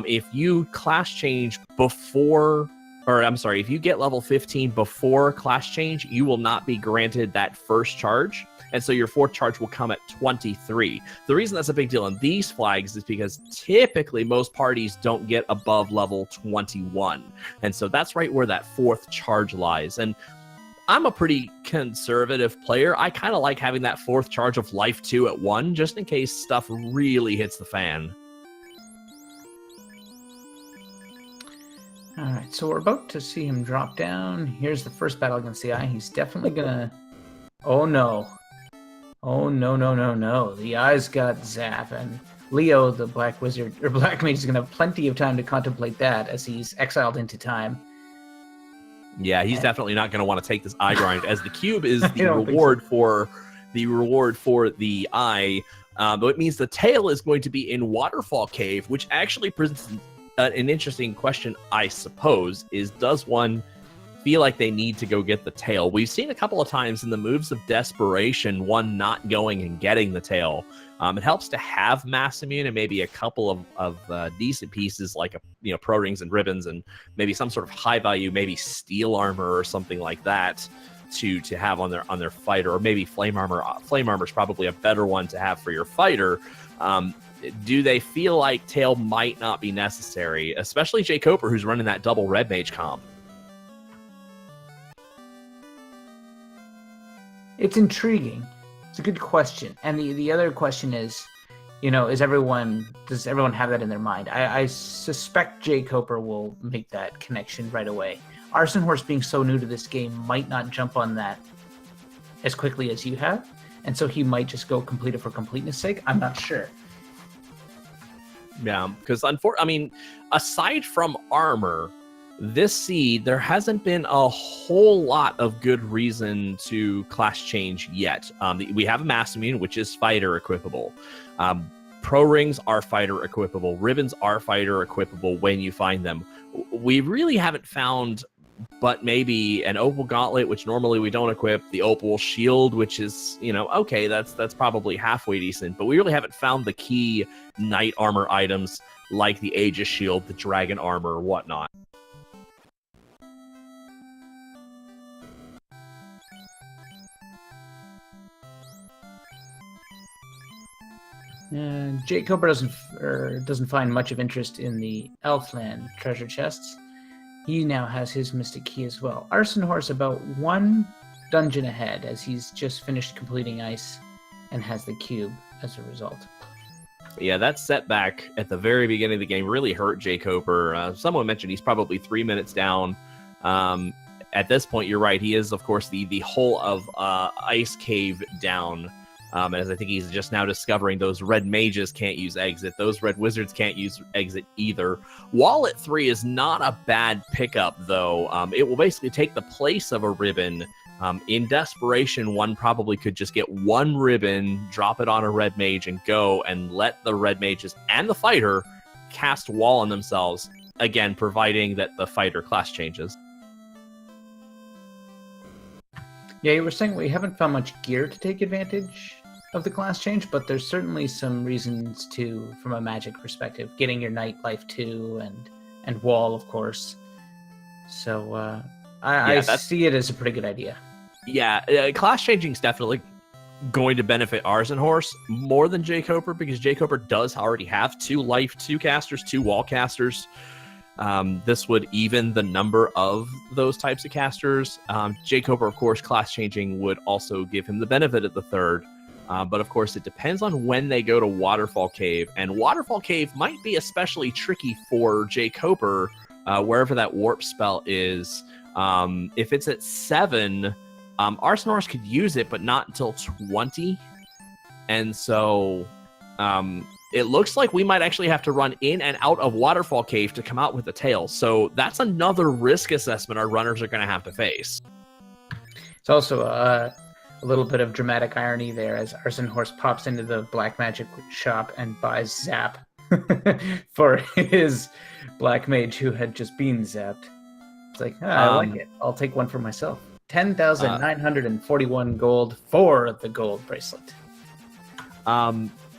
If you class change if you get level 15 before class change, you will not be granted that first charge, and so your 4th charge will come at 23. The reason that's a big deal in these flags is because typically most parties don't get above level 21, and so that's right where that 4th charge lies. And I'm a pretty conservative player. I kind of like having that 4th charge of life 2 at 1, just in case stuff really hits the fan. All right, so we're about to see him drop down. Here's the first battle against the eye. He's definitely gonna... Oh no. Oh no. The eye's got Zap, and Leo, the Black Wizard, or Black Mage, is gonna have plenty of time to contemplate that as he's exiled into time. Yeah, he's definitely not going to want to take this eye grind, as the cube is the reward for the eye. But it means the tail is going to be in Waterfall Cave, which actually presents an interesting question, I suppose, is does one feel like they need to go get the tail? We've seen a couple of times in the moves of desperation, one not going and getting the tail. It helps to have Mass Immune and maybe a couple of decent pieces like pro rings and ribbons, and maybe some sort of high value, maybe steel armor or something like that to have on their fighter, or maybe flame armor. Flame armor is probably a better one to have for your fighter. Do they feel like tail might not be necessary, especially Jkoper, who's running that double red mage comp? It's intriguing. It's a good question. And the other question is, does everyone have that in their mind? I suspect Jkoper will make that connection right away. Arsonhorse, being so new to this game, might not jump on that as quickly as you have, and so he might just go complete it for completeness sake. I'm not sure. Yeah, because aside from armor, this seed, there hasn't been a whole lot of good reason to class change yet. We have a Mass Immune, which is fighter equipable. Pro rings are fighter equipable. Ribbons are fighter equipable when you find them. We really haven't found but maybe an Opal Gauntlet, which normally we don't equip, the Opal Shield, which is, okay, that's probably halfway decent, but we really haven't found the key knight armor items like the Aegis Shield, the Dragon Armor, or whatnot. Jkoper doesn't find much of interest in the Elfland treasure chests. He now has his Mystic Key as well. Arsonhorse about 1 dungeon ahead, as he's just finished completing Ice and has the cube as a result. Yeah, that setback at the very beginning of the game really hurt Jkoper. Someone mentioned he's probably 3 minutes down. At this point, you're right. He is, of course, the whole of Ice Cave down. And as I think he's just now discovering, those red mages can't use exit. Those red wizards can't use exit either. Wall at 3 is not a bad pickup, though. It will basically take the place of a ribbon. In desperation, one probably could just get one ribbon, drop it on a red mage, and go, and let the red mages and the fighter cast wall on themselves. Again, providing that the fighter class changes. Yeah, you were saying we haven't found much gear to take advantage of the class change, but there's certainly some reasons to, from a magic perspective, getting your Night Life 2 and Wall, of course. So I see it as a pretty good idea. Yeah, class changing is definitely going to benefit Arsonhorse more than Jkoper, because Jkoper does already have 2 Life 2 casters, 2 Wall casters. This would even the number of those types of casters. Jkoper, of course, class changing would also give him the benefit of the 3rd. But of course, it depends on when they go to Waterfall Cave. And Waterfall Cave might be especially tricky for Jkoper, wherever that warp spell is. If it's at 7, Arsonhorse could use it, but not until 20. And so it looks like we might actually have to run in and out of Waterfall Cave to come out with the tail. So that's another risk assessment our runners are going to have to face. It's also a little bit of dramatic irony there as Arsonhorse pops into the black magic shop and buys Zap for his black mage who had just been zapped. It's like, I like it. I'll take one for myself. 10,941 gold for the gold bracelet.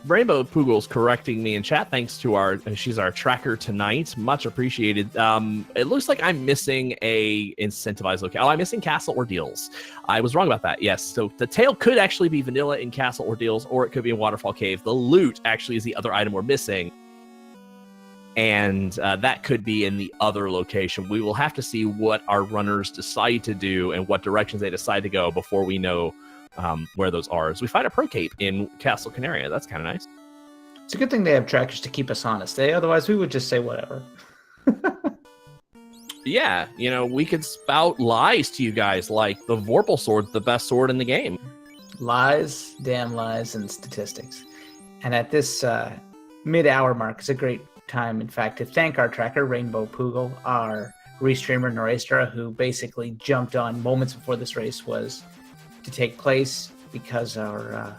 Rainbow Poogle's correcting me in chat. Thanks to she's our tracker tonight. Much appreciated. It looks like I'm missing a incentivized location. Oh, I'm missing Castle Ordeals. I was wrong about that. Yes. So the tail could actually be vanilla in Castle Ordeals, or it could be in Waterfall Cave. The loot actually is the other item we're missing. And that could be in the other location. We will have to see what our runners decide to do and what directions they decide to go before we know where those are. So we find a Pro Cape in Castle Canaria. That's kind of nice. It's a good thing they have trackers to keep us honest. Otherwise, we would just say whatever. Yeah, we could spout lies to you guys like the Vorpal Sword's the best sword in the game. Lies, damn lies, and statistics. And at this mid-hour mark, it's a great time, in fact, to thank our tracker, Rainbow Poogle, our restreamer, Norestra, who basically jumped on moments before this race was to take place because our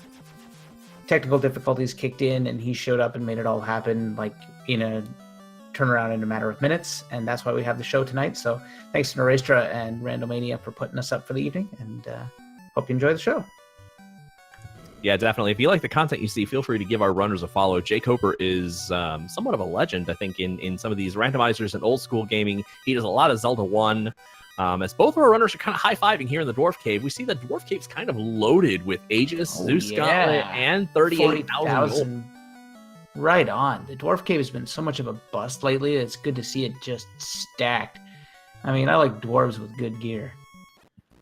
technical difficulties kicked in, and he showed up and made it all happen like in a turnaround in a matter of minutes, and that's why we have the show tonight. So thanks to Norestra and Randomania for putting us up for the evening, and hope you enjoy the show. Yeah, definitely. If you like the content you see, feel free to give our runners a follow. Jkoper is somewhat of a legend, I think, in some of these randomizers and old school gaming. He does a lot of Zelda 1. As both of our runners are kind of high-fiving here in the Dwarf Cave, we see the Dwarf Cave's kind of loaded with Aegis, Zeus Gauntlet, and 38,000 gold. Right on. The Dwarf Cave has been so much of a bust lately. It's good to see it just stacked. I mean, I like dwarves with good gear.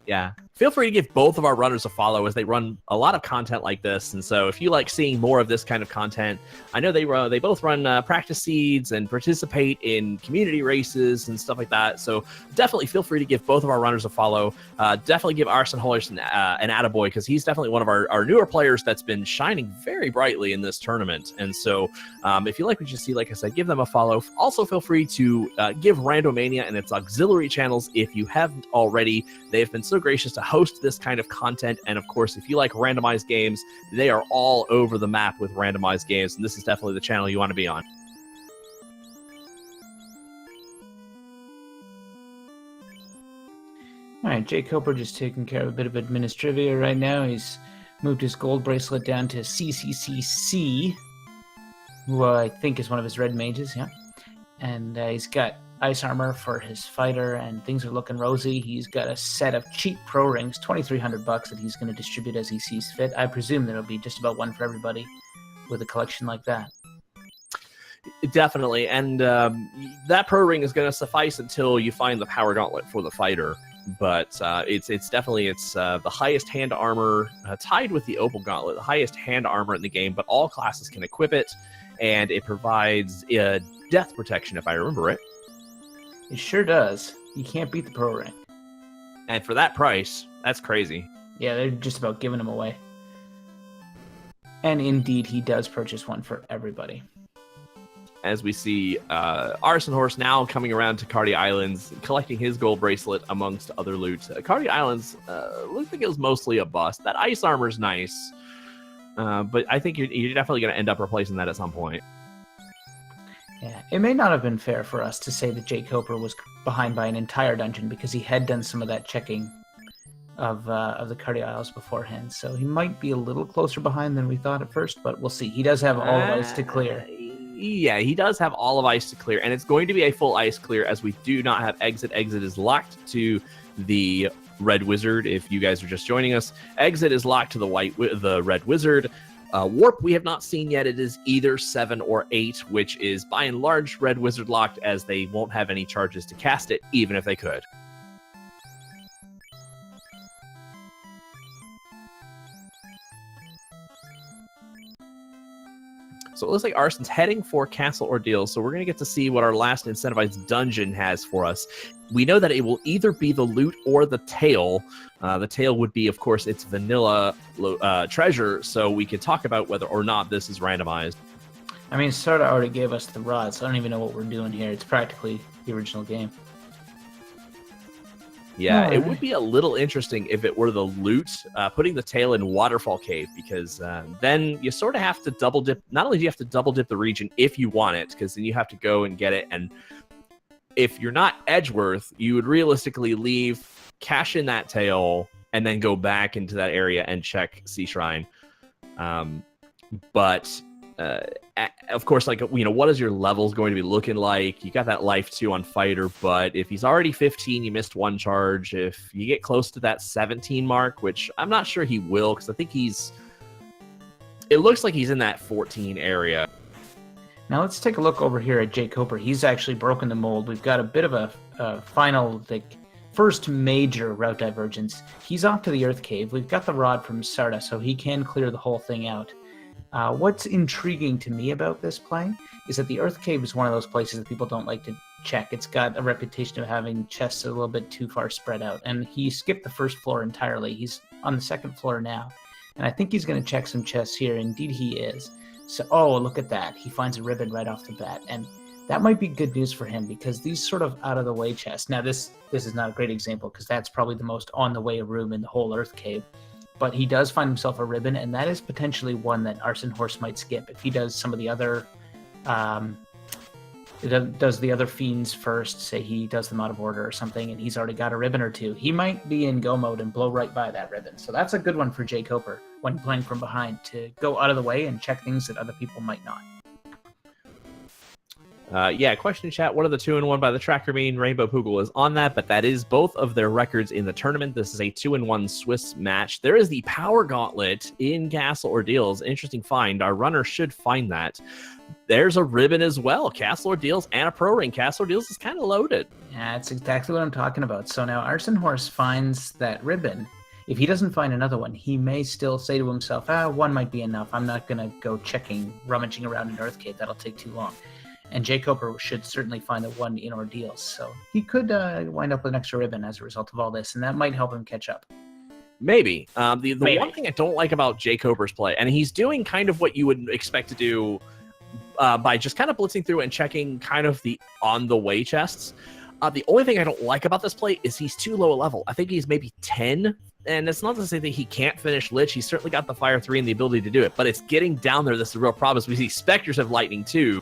Yeah. Feel free to give both of our runners a follow as they run a lot of content like this. And so if you like seeing more of this kind of content, I know they both run practice seeds and participate in community races and stuff like that. So definitely feel free to give both of our runners a follow. Definitely give Arsonhorse an attaboy, because he's definitely one of our newer players that's been shining very brightly in this tournament. And so if you like what you see, like I said, give them a follow. Also feel free to give Randomania and its auxiliary channels if you haven't already. They have been so gracious to host this kind of content, and of course, if you like randomized games, they are all over the map with randomized games, and this is definitely the channel you want to be on. All right, Jkoper just taking care of a bit of administrivia right now. He's moved his gold bracelet down to CCCC, who I think is one of his red mages, yeah. And he's got ice armor for his fighter, and things are looking rosy. He's got a set of cheap pro rings, $2,300, that he's going to distribute as he sees fit. I presume there'll be just about one for everybody with a collection like that. Definitely, and that pro ring is going to suffice until you find the power gauntlet for the fighter. But it's definitely the highest hand armor, tied with the opal gauntlet, the highest hand armor in the game. But all classes can equip it, and it provides death protection, if I remember right. It sure does. You can't beat the pro ring. And for that price, that's crazy. Yeah, they're just about giving them away. And indeed, he does purchase one for everybody. As we see Arsonhorse now coming around to Cardi Islands, collecting his gold bracelet amongst other loot. Cardi Islands looks like it was mostly a bust. That ice armor's nice, but I think you're definitely going to end up replacing that at some point. Yeah, it may not have been fair for us to say that Jkoper was behind by an entire dungeon because he had done some of that checking of the Cardi Isles beforehand. So he might be a little closer behind than we thought at first, but we'll see. He does have all of ice to clear. Yeah, he does have all of ice to clear, and it's going to be a full ice clear as we do not have exit. Exit is locked to the Red Wizard. If you guys are just joining us, exit is locked to the Red Wizard. Warp we have not seen yet. It is either 7 or 8, which is by and large Red Wizard locked, as they won't have any charges to cast it, even if they could. So it looks like Arson's heading for Castle Ordeal, so we're going to get to see what our last incentivized dungeon has for us. We know that it will either be the loot or the tail. The tail would be, of course, its vanilla treasure, so we can talk about whether or not this is randomized. I mean, Sarda already gave us the rod, so I don't even know what we're doing here. It's practically the original game. Yeah, it would be a little interesting if it were the loot, putting the tail in Waterfall Cave, because then you sort of have to double dip. Not only do you have to double dip the region if you want it, because then you have to go and get it. And if you're not Edgeworth, you would realistically leave, cash in that tail, and then go back into that area and check Sea Shrine. But of course, like, what is your levels going to be looking like? You got that life 2 on Fighter, but if he's already 15, you missed 1 charge. If you get close to that 17 mark, which I'm not sure he will, because I think it looks like he's in that 14 area. Now let's take a look over here at Jkoper. He's actually broken the mold. We've got a bit of a final, first major route divergence. He's off to the Earth Cave. We've got the rod from Sarda, so he can clear the whole thing out. What's intriguing to me about this play is that the Earth Cave is one of those places that people don't like to check. It's got a reputation of having chests a little bit too far spread out, and he skipped the first floor entirely. He's on the second floor now, and I think he's going to check some chests here. Indeed he is. So, oh, look at that. He finds a ribbon right off the bat, and that might be good news for him, because these sort of out-of-the-way chests... Now, this is not a great example, because that's probably the most on-the-way room in the whole Earth Cave. But he does find himself a ribbon, and that is potentially one that Arsonhorse might skip. If he does some of the other, does the other fiends first, say he does them out of order or something, and he's already got a ribbon or 2, he might be in go mode and blow right by that ribbon. So that's a good one for Jkoper when playing from behind, to go out of the way and check things that other people might not. Question in chat. What are the 2-1 by the tracker mean? Rainbow Poogle is on that, but that is both of their records in the tournament. This is a 2-1 Swiss match. There is the Power Gauntlet in Castle Ordeals. Interesting find. Our runner should find that. There's a ribbon as well. Castle Ordeals and a Pro Ring. Castle Ordeals is kind of loaded. Yeah, that's exactly what I'm talking about. So now Arsonhorse finds that ribbon. If he doesn't find another one, he may still say to himself, one might be enough. I'm not going to go rummaging around in Earth Cave. That'll take too long. And Jkoper should certainly find the one in Ordeals. So he could wind up with an extra ribbon as a result of all this, and that might help him catch up. Maybe. Maybe. One thing I don't like about Jkoper's play, and he's doing kind of what you would expect to do by just kind of blitzing through and checking kind of the on-the-way chests. The only thing I don't like about this play is he's too low a level. I think he's maybe 10, and it's not to say that he can't finish Lich. He's certainly got the Fire 3 and the ability to do it, but it's getting down there that's the real problem. We see Spectres have Lightning too.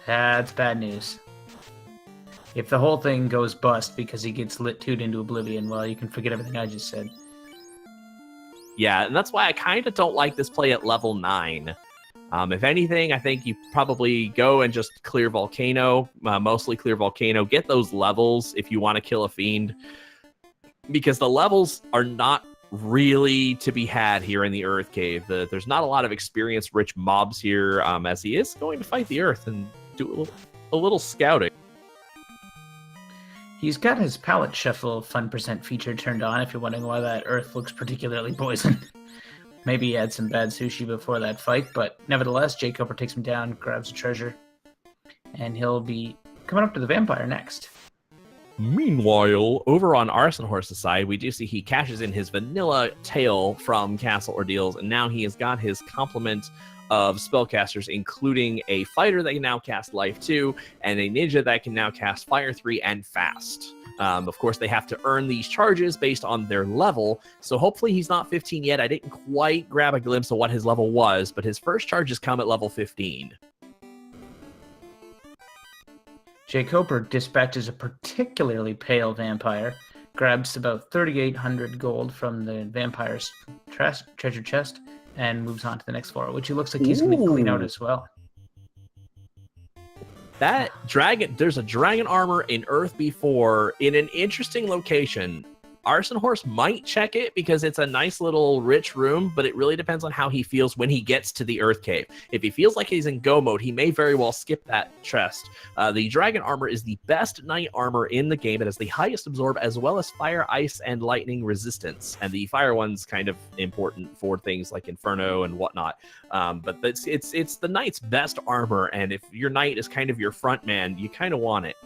That's bad news. If the whole thing goes bust because he gets lit 2'd into oblivion, well, you can forget everything I just said. Yeah, and that's why I kind of don't like this play at level 9. If anything, I think you probably go and just clear Volcano, mostly clear Volcano. Get those levels if you want to kill a Fiend, because the levels are not really to be had here in the Earth Cave. There's not a lot of experience-rich mobs here, as he is going to fight the Earth and do a little scouting. He's got his palette shuffle fun percent feature turned on, if you're wondering why that Earth looks particularly poisoned. Maybe he had some bad sushi before that fight, but nevertheless, Jkoper takes him down, grabs a treasure, and he'll be coming up to the Vampire next. Meanwhile, over on Arsonhorse's side, we do see he cashes in his vanilla tail from Castle Ordeals, and now he has got his complement of spellcasters, including a fighter that can now cast Life 2, and a ninja that can now cast Fire 3 and Fast. Of course, they have to earn these charges based on their level, so hopefully he's not 15 yet. I didn't quite grab a glimpse of what his level was, but his first charges come at level 15. Jkoper dispatches a particularly pale vampire, grabs about 3,800 gold from the vampire's treasure chest, and moves on to the next floor, which he looks like he's going to clean out as well. That dragon, there's a dragon armor in Earth before in an interesting location. Arsonhorse might check it because it's a nice little rich room, but it really depends on how he feels when he gets to the Earth Cave. If he feels like he's in go mode, he may very well skip that chest. The dragon armor is the best knight armor in the game. It has the highest absorb as well as fire, ice, and lightning resistance. And the fire one's kind of important for things like Inferno and whatnot. But it's the knight's best armor, and if your knight is kind of your front man, you kind of want it.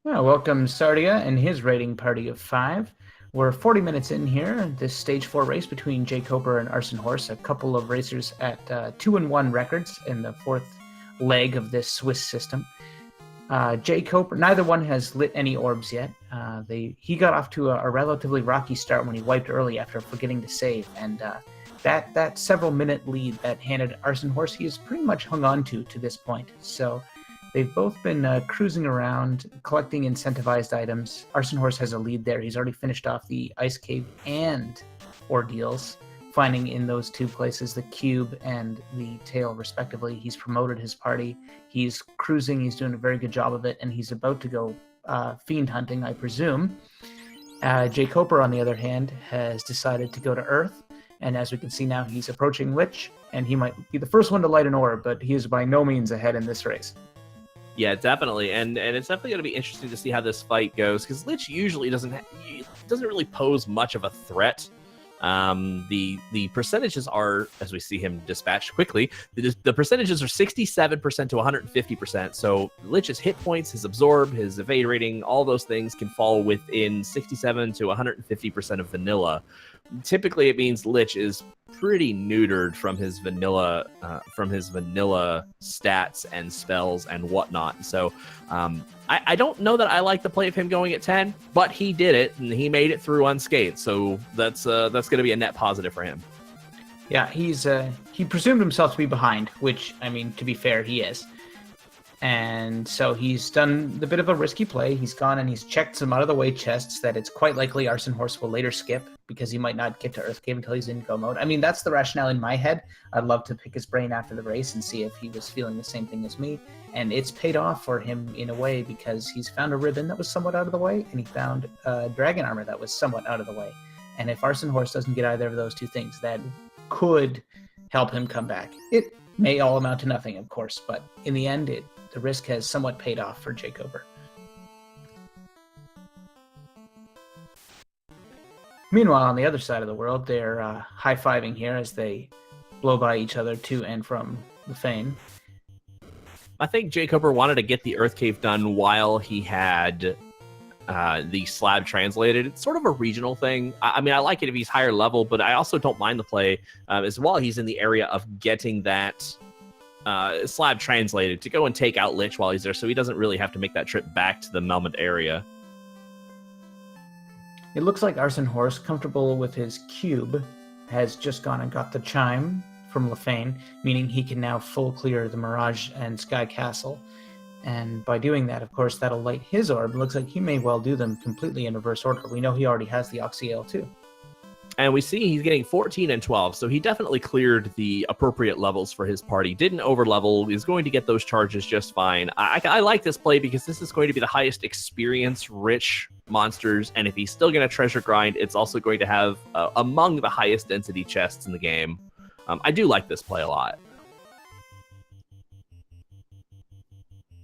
Well, welcome Sardia and his raiding party of 5. We're 40 minutes in here, this stage 4 race between Jkoper and Arsonhorse, a couple of racers at 2-1 records in the 4th leg of this Swiss system. Jkoper, neither one has lit any orbs yet. He got off to a relatively rocky start when he wiped early after forgetting to save, and that several minute lead that handed Arsonhorse he has pretty much hung on to this point. So they've both been cruising around, collecting incentivized items. Arsonhorse has a lead there. He's already finished off the Ice Cave and Ordeals, finding in those two places the cube and the tail, respectively. He's promoted his party. He's cruising. He's doing a very good job of it, and he's about to go fiend hunting, I presume. Jkoper, on the other hand, has decided to go to Earth, and as we can see now, he's approaching Lich, and he might be the first one to light an orb, but he is by no means ahead in this race. Yeah, definitely, and it's definitely going to be interesting to see how this fight goes, because Lich usually doesn't really pose much of a threat. The percentages are, as we see him dispatched quickly, the percentages are 67% to 150%. So Lich's hit points, his absorb, his evade rating, all those things can fall within 67 to 150% of vanilla. Typically, it means Lich is pretty neutered from his vanilla stats and spells and whatnot. So I don't know that I like the play of him going at 10, but he did it and he made it through unscathed. So that's going to be a net positive for him. Yeah, he presumed himself to be behind, which, I mean, to be fair, he is. And so he's done the bit of a risky play. He's gone and he's checked some out-of-the-way chests that it's quite likely Arsonhorse will later skip because he might not get to Earth Cave until he's in go mode. I mean, that's the rationale in my head. I'd love to pick his brain after the race and see if he was feeling the same thing as me. And it's paid off for him in a way because he's found a ribbon that was somewhat out of the way, and he found dragon armor that was somewhat out of the way. And if Arsonhorse doesn't get either of those two things, that could help him come back. It may all amount to nothing, of course, but in the end, the risk has somewhat paid off for Jkoper. Meanwhile, on the other side of the world, they're high-fiving here as they blow by each other to and from the Fane. I think Jkoper wanted to get the Earth Cave done while he had the slab translated. It's sort of a regional thing. I mean, I like it if he's higher level, but I also don't mind the play as well. He's in the area of getting that slab translated to go and take out Lich while he's there, so he doesn't really have to make that trip back to the Melmoth area. It looks like Arsonhorse, comfortable with his cube, has just gone and got the chime from Lefane, meaning he can now full clear the Mirage and Sky Castle. And by doing that, of course, that'll light his orb. It looks like he may well do them completely in reverse order. We know he already has the Oxyale too. And we see he's getting 14 and 12, so he definitely cleared the appropriate levels for his party. Didn't overlevel, is going to get those charges just fine. I like this play because this is going to be the highest experience-rich monsters, and if he's still going to treasure grind, it's also going to have among the highest density chests in the game. I do like this play a lot.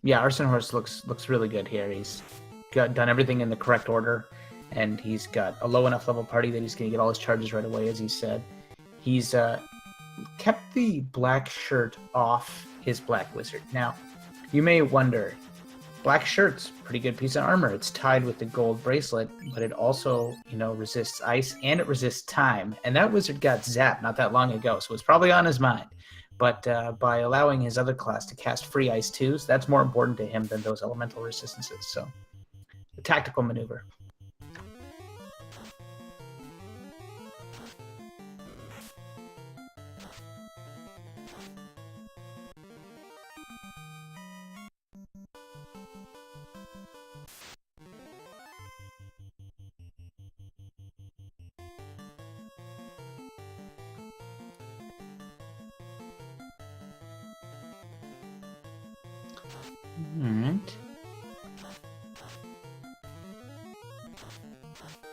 Yeah, Arsonhorse looks really good here. He's done everything in the correct order. And he's got a low enough level party that he's going to get all his charges right away, as he said. He's kept the black shirt off his black wizard. Now, You may wonder, black shirt's pretty good piece of armor. It's tied with the gold bracelet, but it also, resists ice and it resists time. And that wizard got zapped not that long ago, so it's probably on his mind. But by allowing his other class to cast free ice 2s, that's more important to him than those elemental resistances. So, a tactical maneuver. Alright.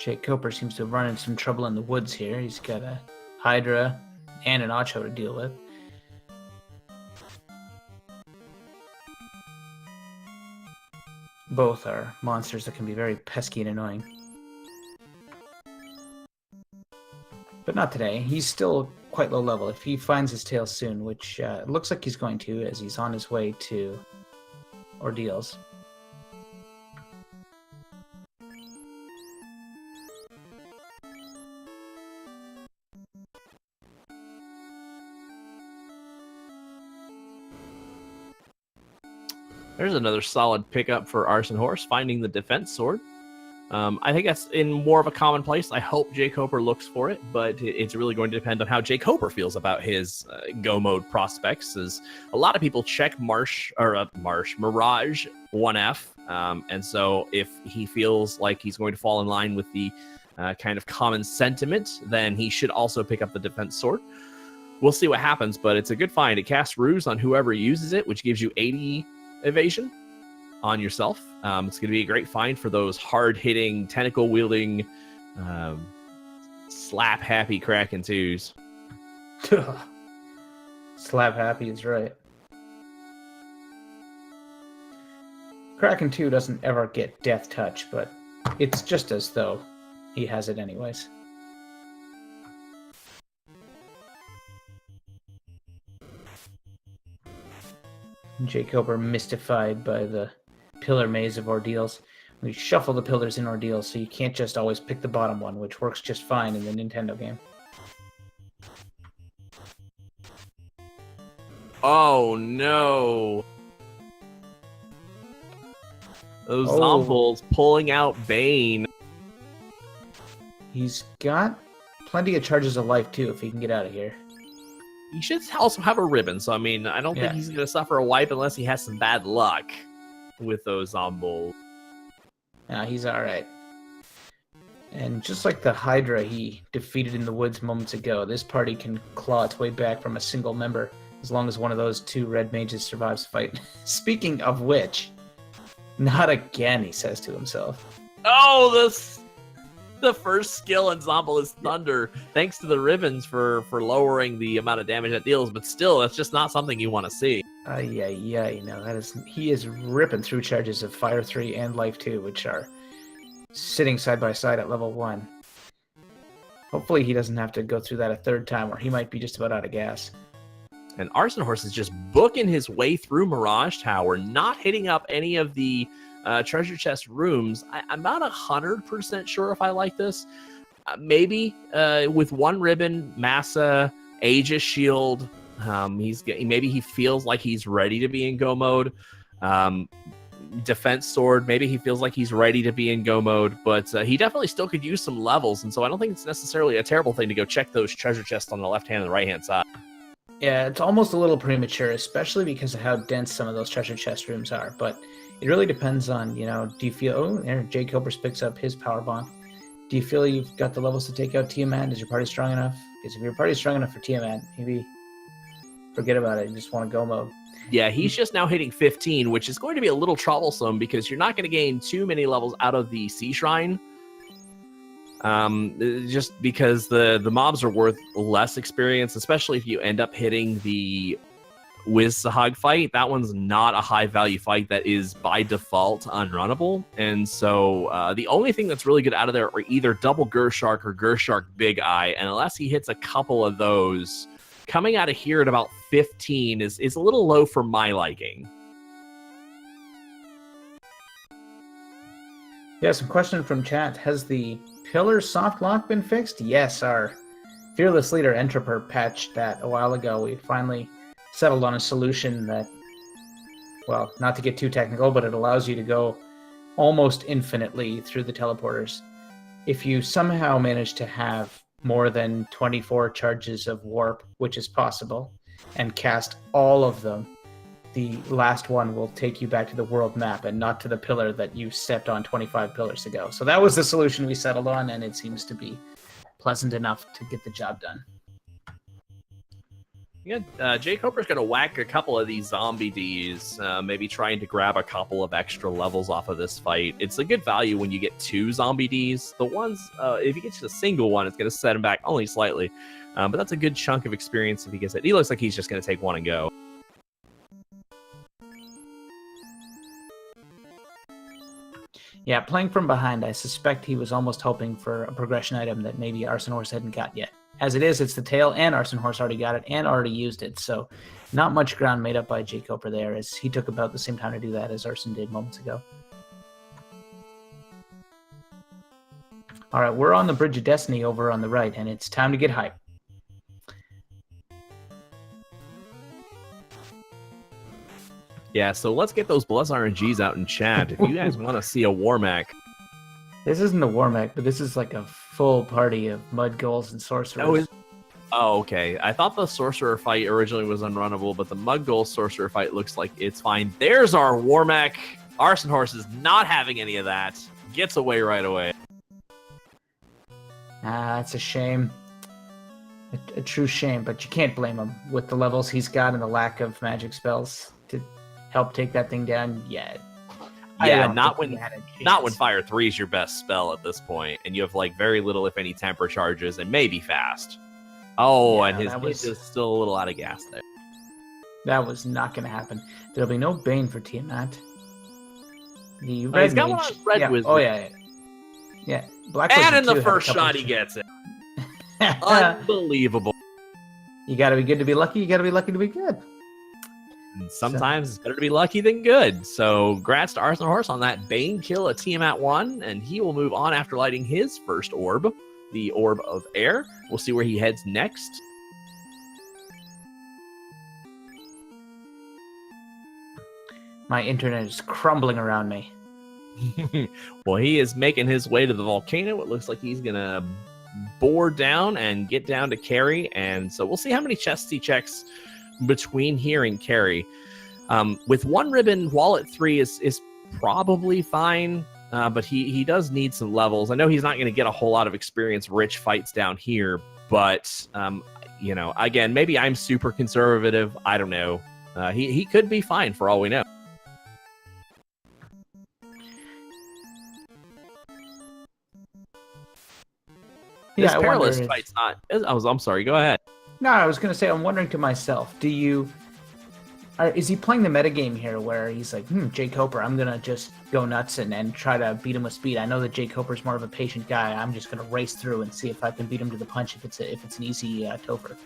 Jkoper seems to have run into some trouble in the woods here. He's got a Hydra and an Ocho to deal with. Both are monsters that can be very pesky and annoying. But not today. He's still quite low level. If he finds his tail soon, which it looks like he's going to, as he's on his way to ordeals. There's another solid pickup for Arsonhorse, finding the defense sword. I think that's in more of a commonplace. I hope Jkoper looks for it, but it's really going to depend on how Jkoper feels about his go mode prospects. As a lot of people check Mirage 1F, and so if he feels like he's going to fall in line with the kind of common sentiment, then he should also pick up the defense sword. We'll see what happens, but it's a good find. It casts Ruse on whoever uses it, which gives you 80 evasion on yourself. It's going to be a great find for those hard-hitting, tentacle-wielding, slap-happy Kraken 2s. Slap-happy is right. Kraken 2 doesn't ever get Death Touch, but it's just as though he has it anyways. Jkoper mystified by the pillar maze of ordeals. We shuffle the pillars in ordeals, so you can't just always pick the bottom one, which works just fine in the Nintendo game. Oh no! Those Zombles pulling out Bane. He's got plenty of charges of life too if he can get out of here. He should also have a ribbon, so I mean, I don't think he's going to suffer a wipe unless he has some bad luck with those Zombles. Nah, he's alright. And just like the Hydra he defeated in the woods moments ago, this party can claw its way back from a single member as long as one of those two red mages survives the fight. Speaking of which, not again, he says to himself. Oh, the first skill in Zomble is Thunder, thanks to the ribbons for lowering the amount of damage that deals, but still, that's just not something you want to see. He is ripping through charges of Fire 3 and Life 2, which are sitting side by side at level 1. Hopefully he doesn't have to go through that a third time, or he might be just about out of gas. And Arsonhorse is just booking his way through Mirage Tower, not hitting up any of the treasure chest rooms. I'm not 100% sure if I like this. Maybe with one ribbon, Massa, Aegis Shield, maybe he feels like he's ready to be in go mode. Defense Sword, maybe he feels like he's ready to be in go mode, but he definitely still could use some levels, and so I don't think it's necessarily a terrible thing to go check those treasure chests on the left hand and the right hand side. Yeah, it's almost a little premature, especially because of how dense some of those treasure chest rooms are, but it really depends on, do you feel... there, Jkoper picks up his power bomb. Do you feel you've got the levels to take out Tiamat? Is your party strong enough? Because if your party's strong enough for Tiamat, maybe forget about it. You just want to go mode. Yeah, he's just now hitting 15, which is going to be a little troublesome because you're not going to gain too many levels out of the Sea Shrine. Just because the mobs are worth less experience, especially if you end up hitting the Wiz Sahag fight. That one's not a high value fight that is by default unrunnable. And so the only thing that's really good out of there are either double Gershark or Gershark Big Eye. And unless he hits a couple of those, coming out of here at about 15 is a little low for my liking. Yeah, some question from chat. Has the pillar soft lock been fixed? Yes, our fearless leader Jkoper patched that a while ago. We finally settled on a solution that, well, not to get too technical, but it allows you to go almost infinitely through the teleporters. If you somehow manage to have more than 24 charges of warp, which is possible, and cast all of them, the last one will take you back to the world map and not to the pillar that you stepped on 25 pillars ago. So that was the solution we settled on, and it seems to be pleasant enough to get the job done. Yeah, Jkoper's going to whack a couple of these zombie Ds, maybe trying to grab a couple of extra levels off of this fight. It's a good value when you get 2 zombie Ds. The ones, if you get to a single one, it's going to set him back only slightly. But that's a good chunk of experience if he gets it. He looks like he's just going to take one and go. Yeah, playing from behind, I suspect he was almost hoping for a progression item that maybe Arsonhorse hadn't got yet. As it is, it's the tail, and Arsonhorse already got it and already used it, so not much ground made up by Jkoper there, as he took about the same time to do that as Arson did moments ago. All right, we're on the Bridge of Destiny over on the right, and it's time to get hype. Yeah, so let's get those Bless RNGs out in chat. If you guys want to see a Warmac. This isn't a Warmac, but this is like a full party of mud ghouls and sorcerers. Oh, okay. I thought the sorcerer fight originally was unrunnable, but the mud ghoul sorcerer fight looks like it's fine. There's our Warmac. Arsonhorse is not having any of that. Gets away right away. That's a shame. A true shame, but you can't blame him with the levels he's got and the lack of magic spells to help take that thing down. Yeah, not when Fire 3 is your best spell at this point, and you have like very little, if any, temper charges, and maybe fast. Oh, yeah, and his hit is still a little out of gas there. That was not going to happen. There'll be no Bane for Tiamat. The red got mage. One on red wizard. Oh yeah. Black and Wizard in the first shot, he gets it. Unbelievable. You got to be good to be lucky. You got to be lucky to be good. And sometimes it's better to be lucky than good. So, grats to Arsonhorse on that Bane kill at Tiamat 1, and he will move on after lighting his first orb, the Orb of Air. We'll see where he heads next. My internet is crumbling around me. Well, he is making his way to the volcano. It looks like he's going to bore down and get down to Carry. And so we'll see how many chests he checks between here and Carry. With one ribbon, Wallet 3 is probably fine, but he does need some levels. I know he's not going to get a whole lot of experience-rich fights down here, but, again, maybe I'm super conservative. I don't know. He could be fine for all we know. This perilous fight's not. I'm sorry. Go ahead. No, I was going to say, I'm wondering to myself, is he playing the metagame here where he's like, Jkoper, I'm going to just go nuts and try to beat him with speed. I know that Jkoper's more of a patient guy. I'm just going to race through and see if I can beat him to the punch if it's an easy Topher.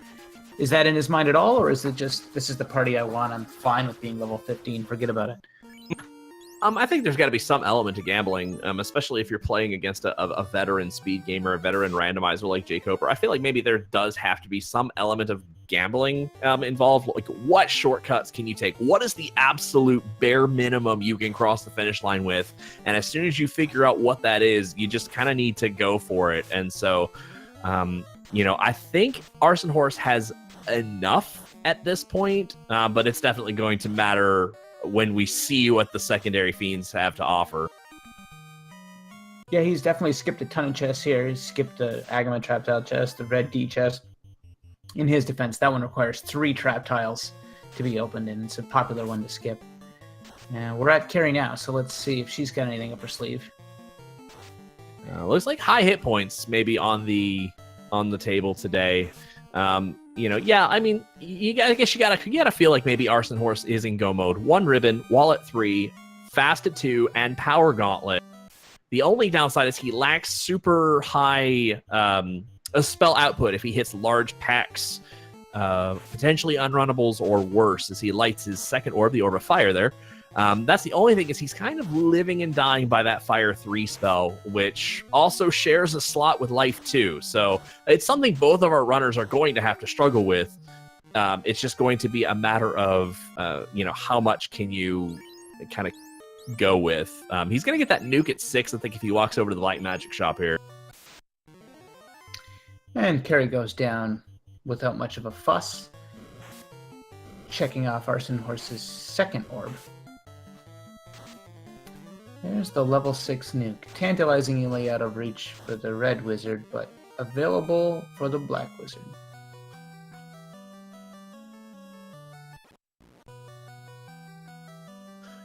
Is that in his mind at all, or is it just, this is the party I want, I'm fine with being level 15, forget about it? I think there's got to be some element to gambling, especially if you're playing against a veteran speed gamer, a veteran randomizer like Jkoper. I feel like maybe there does have to be some element of gambling involved. Like, what shortcuts can you take? What is the absolute bare minimum you can cross the finish line with? And as soon as you figure out what that is, you just kind of need to go for it. And so, I think Arsonhorse has enough at this point, but it's definitely going to matter when we see what the secondary fiends have to offer. Yeah, he's definitely skipped a ton of chests here. He's skipped the Agama Trap Tile chest, the Red D chest. In his defense, that one requires 3 trap tiles to be opened, and it's a popular one to skip. Now, we're at Carrie now, so let's see if she's got anything up her sleeve. Looks like high hit points maybe on the table today. I guess you gotta feel like maybe Arsonhorse is in go mode. 1 ribbon, Wallet 3, Fast at 2, and Power Gauntlet. The only downside is he lacks super high spell output if he hits large packs, potentially unrunnables or worse, as he lights his second orb, the Orb of Fire there. That's the only thing, is he's kind of living and dying by that Fire 3 spell, which also shares a slot with Life 2. So it's something both of our runners are going to have to struggle with. It's just going to be a matter of, how much can you kind of go with. He's going to get that nuke at 6, I think, if he walks over to the Light Magic shop here. And Carrie goes down without much of a fuss, checking off Arsonhorse's second orb. There's the level 6 nuke, tantalizingly out of reach for the red wizard, but available for the black wizard.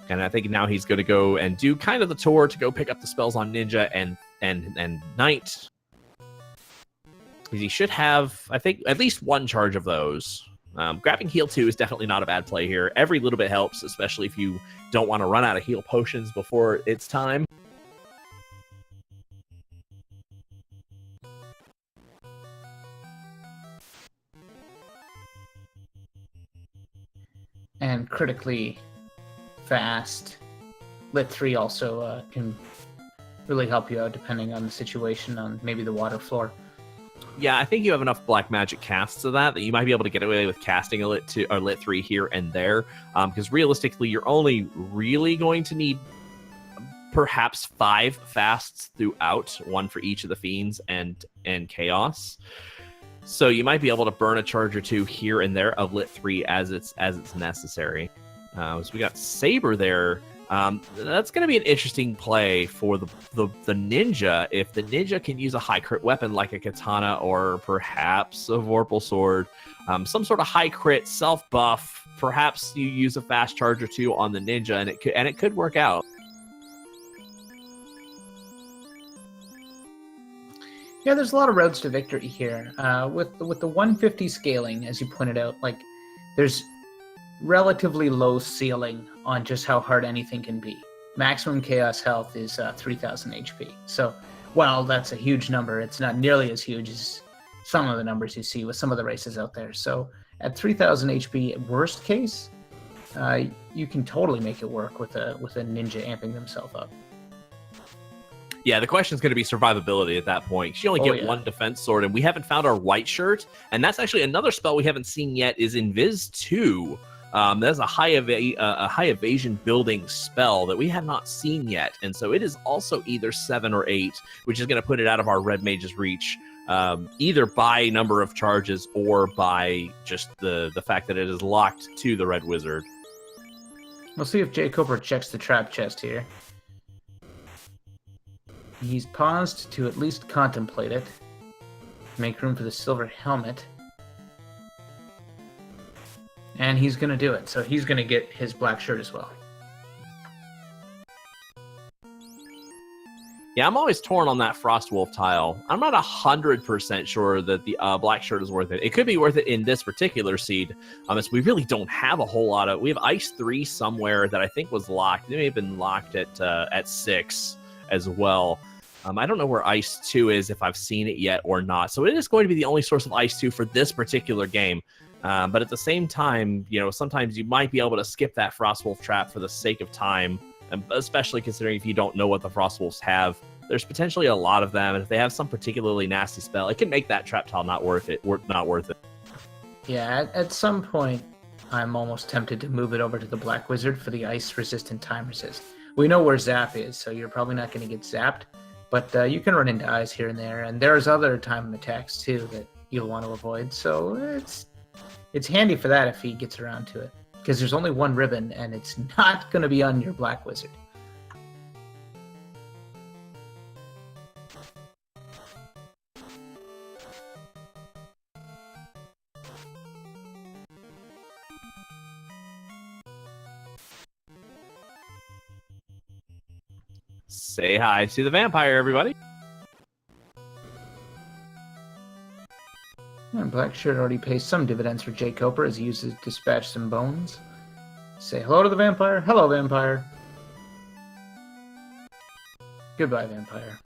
And I think now he's going to go and do kind of the tour to go pick up the spells on Ninja and Knight. He should have, I think, at least one charge of those. Grabbing heal 2 is definitely not a bad play here. Every little bit helps, especially if you don't want to run out of heal potions before it's time. And critically fast. Lit 3 also can really help you out depending on the situation on maybe the water floor. Yeah, I think you have enough black magic casts of that you might be able to get away with casting a Lit 2 or Lit 3 here and there. Because realistically, you're only really going to need perhaps 5 fasts throughout, one for each of the fiends and chaos. So you might be able to burn a charge or 2 here and there of Lit 3 as it's necessary. So we got Saber there. That's going to be an interesting play for the ninja. If the ninja can use a high crit weapon like a katana or perhaps a Vorpal sword, some sort of high crit self buff, perhaps you use a fast charge or 2 on the ninja, and it could work out. Yeah, there's a lot of roads to victory here. With the 150 scaling, as you pointed out, like there's relatively low ceiling on just how hard anything can be. Maximum chaos health is 3,000 HP. So, while that's a huge number, it's not nearly as huge as some of the numbers you see with some of the races out there. So, at 3,000 HP, worst case, you can totally make it work with a ninja amping themselves up. Yeah, the question is going to be survivability at that point. You only get one defense sword, and we haven't found our white shirt. And that's actually another spell we haven't seen yet is Invis 2. That's a high evasion building spell that we have not seen yet. And so it is also either 7 or 8, which is going to put it out of our red mage's reach, either by number of charges or by just the fact that it is locked to the red wizard. We'll see if Jkoper checks the trap chest here. He's paused to at least contemplate it. Make room for the silver helmet. And he's going to do it. So he's going to get his black shirt as well. Yeah, I'm always torn on that Frostwolf tile. I'm not 100% sure that the black shirt is worth it. It could be worth it in this particular seed. As we really don't have a whole lot of... We have Ice 3 somewhere that I think was locked. It may have been locked at 6 as well. I don't know where Ice 2 is, if I've seen it yet or not. So it is going to be the only source of Ice 2 for this particular game. But at the same time, sometimes you might be able to skip that Frostwolf trap for the sake of time, and especially considering if you don't know what the Frostwolves have. There's potentially a lot of them, and if they have some particularly nasty spell, it can make that trap tile not worth it. Yeah, at some point, I'm almost tempted to move it over to the Black Wizard for the ice-resistant time resist. We know where Zap is, so you're probably not going to get zapped, but you can run into eyes here and there, and there's other time attacks, too, that you'll want to avoid, so it's handy for that if he gets around to it, because there's only one ribbon, and it's not going to be on your Black Wizard. Say hi to the vampire, everybody. And Black Shirt already pays some dividends for Jkoper as he uses Dispatch some bones. Say hello to the vampire. Hello, vampire. Goodbye, vampire.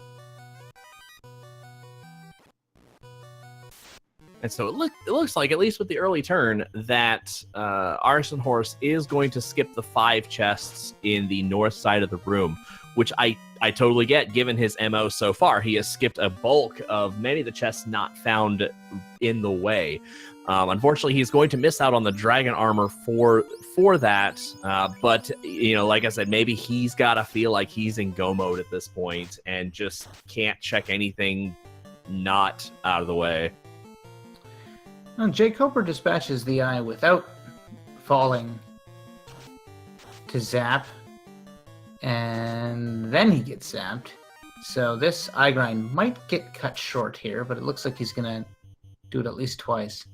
And so it looks like, at least with the early turn, that Arsonhorse is going to skip the 5 chests in the north side of the room, which I totally get, given his MO so far. He has skipped a bulk of many of the chests not found in the way. Unfortunately, he's going to miss out on the dragon armor for that. But, like I said, maybe he's got to feel like he's in go mode at this point and just can't check anything not out of the way. Well, Jkoper dispatches the eye without falling to zap, and then he gets zapped. So this eye grind might get cut short here, but it looks like he's going to do it at least twice.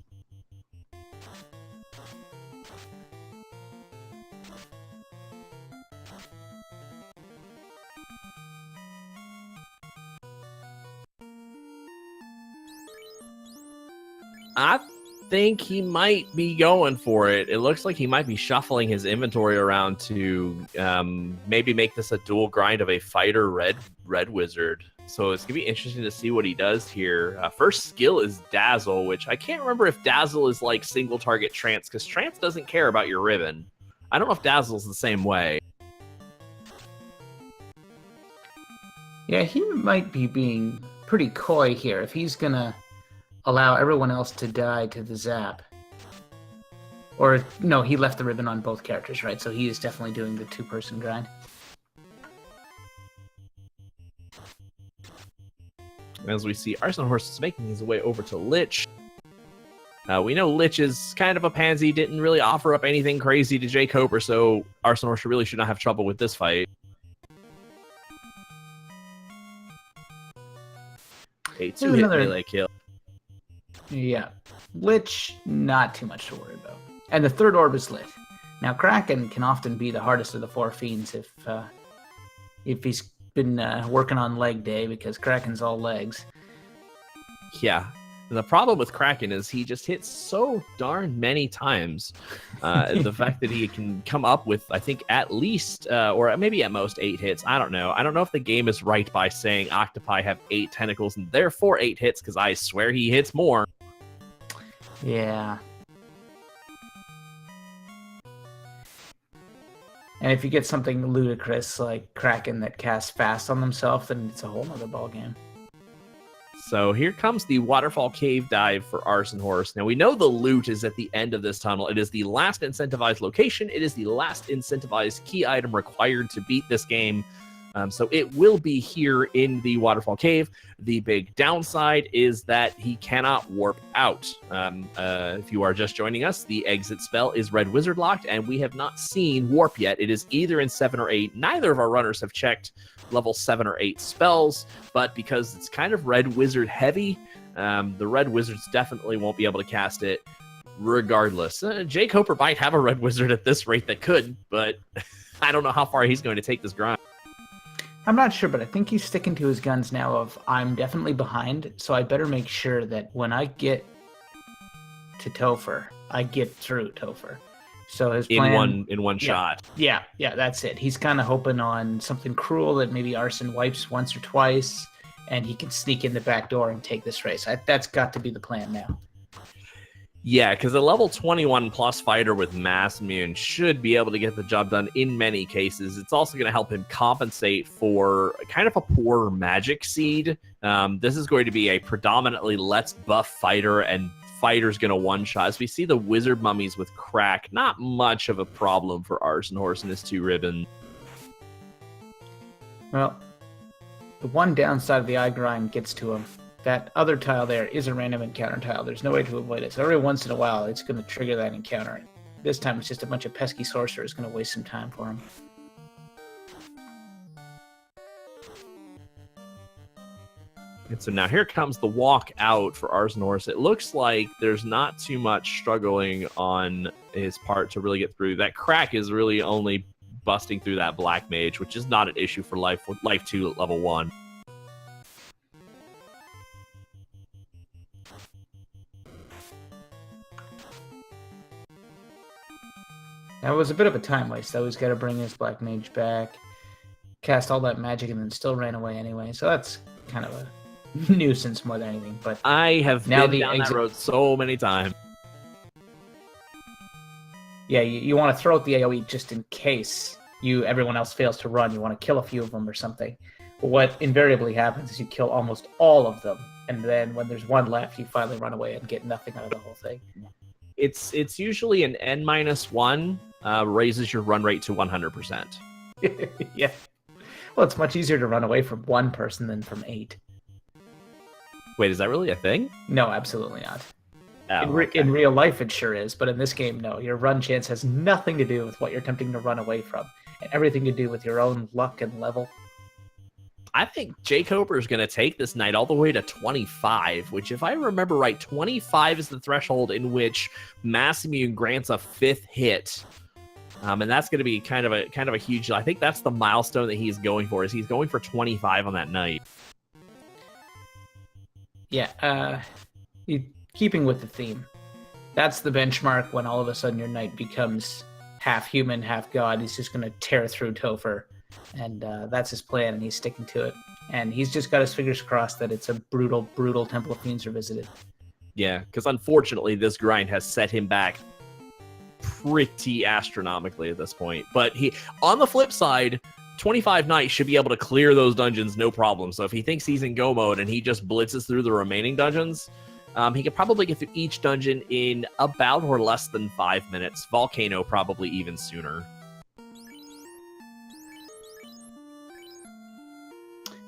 I think he might be going for it. It looks like he might be shuffling his inventory around to maybe make this a dual grind of a fighter red wizard. So it's gonna be interesting to see what he does here. First skill is Dazzle, which I can't remember if Dazzle is like single target trance, because trance doesn't care about your ribbon. I don't know if Dazzle's the same way. Yeah, he might be being pretty coy here if he's gonna allow everyone else to die to the zap. Or, no, he left the ribbon on both characters, right? So he is definitely doing the 2-person grind. As we see, Arsonhorse is making his way over to Lich. We know Lich is kind of a pansy, didn't really offer up anything crazy to Jkoper, so Arsonhorse really should not have trouble with this fight. A 2-hit melee kill. Yeah. Lich, not too much to worry about. And the third orb is lit. Now, Kraken can often be the hardest of the 4 fiends if he's been working on leg day, because Kraken's all legs. Yeah. And the problem with Kraken is he just hits so darn many times. The fact that he can come up with, I think, at least, or maybe at most 8 hits. I don't know. I don't know if the game is right by saying octopi have 8 tentacles and therefore 8 hits, because I swear he hits more. Yeah. And if you get something ludicrous like Kraken that casts fast on themselves, then it's a whole other ballgame. So here comes the Waterfall Cave dive for Arsonhorse. Now we know the loot is at the end of this tunnel. It is the last incentivized location. It is the last incentivized key item required to beat this game. So it will be here in the Waterfall Cave. The big downside is that he cannot warp out. If you are just joining us, the exit spell is Red Wizard locked, and we have not seen warp yet. It is either in 7 or 8. Neither of our runners have checked level 7 or 8 spells, but because it's kind of Red Wizard heavy, the Red Wizards definitely won't be able to cast it regardless. Jkoper might have a Red Wizard at this rate that could, but I don't know how far he's going to take this grind. I'm not sure, but I think he's sticking to his guns now of, I'm definitely behind, so I better make sure that when I get to Topher, I get through Topher. So his plan... In one shot. Yeah, that's it. He's kind of hoping on something cruel that maybe Arson wipes once or twice, and he can sneak in the back door and take this race. That's got to be the plan now. Yeah, because a level 21 plus fighter with Mass Immune should be able to get the job done in many cases. It's also going to help him compensate for kind of a poor magic seed. This is going to be a predominantly let's buff fighter, and fighter's going to one-shot. As we see the wizard mummies with crack, not much of a problem for Arsonhorse and his 2 ribbon. Well, the one downside of the eye grind gets to him. That other tile there is a random encounter tile. There's no way to avoid it. So every once in a while, it's going to trigger that encounter. This time, it's just a bunch of pesky sorcerers going to waste some time for him. And so now here comes the walk out for Arsonhorse. It looks like there's not too much struggling on his part to really get through. That crack is really only busting through that black mage, which is not an issue for life 2 at level 1. That was a bit of a time waste, though. He's got to bring his black mage back, cast all that magic, and then still ran away anyway. So that's kind of a nuisance more than anything. But I have now been down that road so many times. Yeah, you want to throw out the AoE just in case everyone else fails to run. You want to kill a few of them or something. But what invariably happens is you kill almost all of them, and then when there's one left, you finally run away and get nothing out of the whole thing. It's usually an N-1 raises your run rate to 100%. Yeah. Well, it's much easier to run away from one person than from 8. Wait, is that really a thing? No, absolutely not. Oh, In real life, it sure is, but in this game, no. Your run chance has nothing to do with what you're attempting to run away from, and everything to do with your own luck and level. I think Jkoper is going to take this knight all the way to 25, which, if I remember right, 25 is the threshold in which Mass Immune grants a 5th hit. And that's going to be kind of a huge. I think that's the milestone that he's going for. Is he's going for 25 on that knight? Yeah. Keeping with the theme, that's the benchmark when all of a sudden your knight becomes half human, half god. He's just going to tear through Topher, and that's his plan, and he's sticking to it. And he's just got his fingers crossed that it's a brutal, brutal Temple of Fiends Revisited. Yeah, because unfortunately, this grind has set him back pretty astronomically at this point. But on the flip side, 25 Knights should be able to clear those dungeons no problem. So if he thinks he's in go mode and he just blitzes through the remaining dungeons, he could probably get through each dungeon in about or less than 5 minutes. Volcano probably even sooner.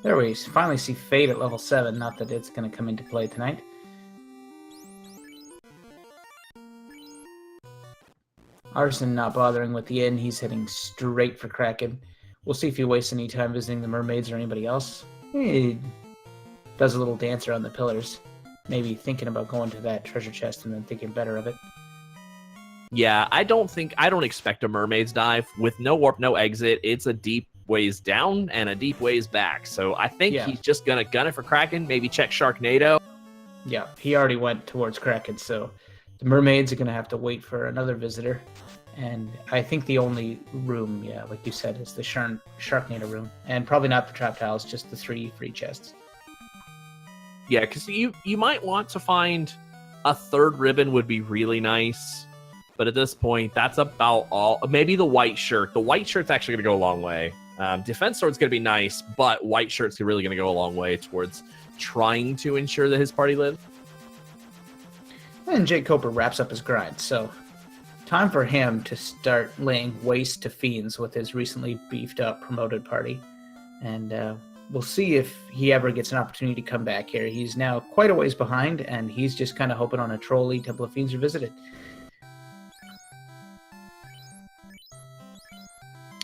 There we finally see Fate at level 7. Not that it's going to come into play tonight. Arson not bothering with the inn. He's heading straight for Kraken. We'll see if he wastes any time visiting the mermaids or anybody else. He does a little dance around the pillars. Maybe thinking about going to that treasure chest and then thinking better of it. Yeah, I don't expect a mermaid's dive. With no warp, no exit, it's a deep ways down and a deep ways back. So I think he's just going to gun it for Kraken, maybe check Sharknado. Yeah, he already went towards Kraken, so the mermaids are going to have to wait for another visitor. And I think the only room, like you said, is the Sharknado room. And probably not the trap tiles, just the 3 free chests. Yeah, because you might want to find a 3rd ribbon would be really nice. But at this point, that's about all. Maybe the white shirt. The white shirt's actually going to go a long way. Defense sword's going to be nice, but white shirt's really going to go a long way towards trying to ensure that his party lives. And Jkoper wraps up his grind, so time for him to start laying waste to fiends with his recently beefed up promoted party. And we'll see if he ever gets an opportunity to come back here. He's now quite a ways behind, and he's just kind of hoping on a trolley Temple of Fiends Revisited.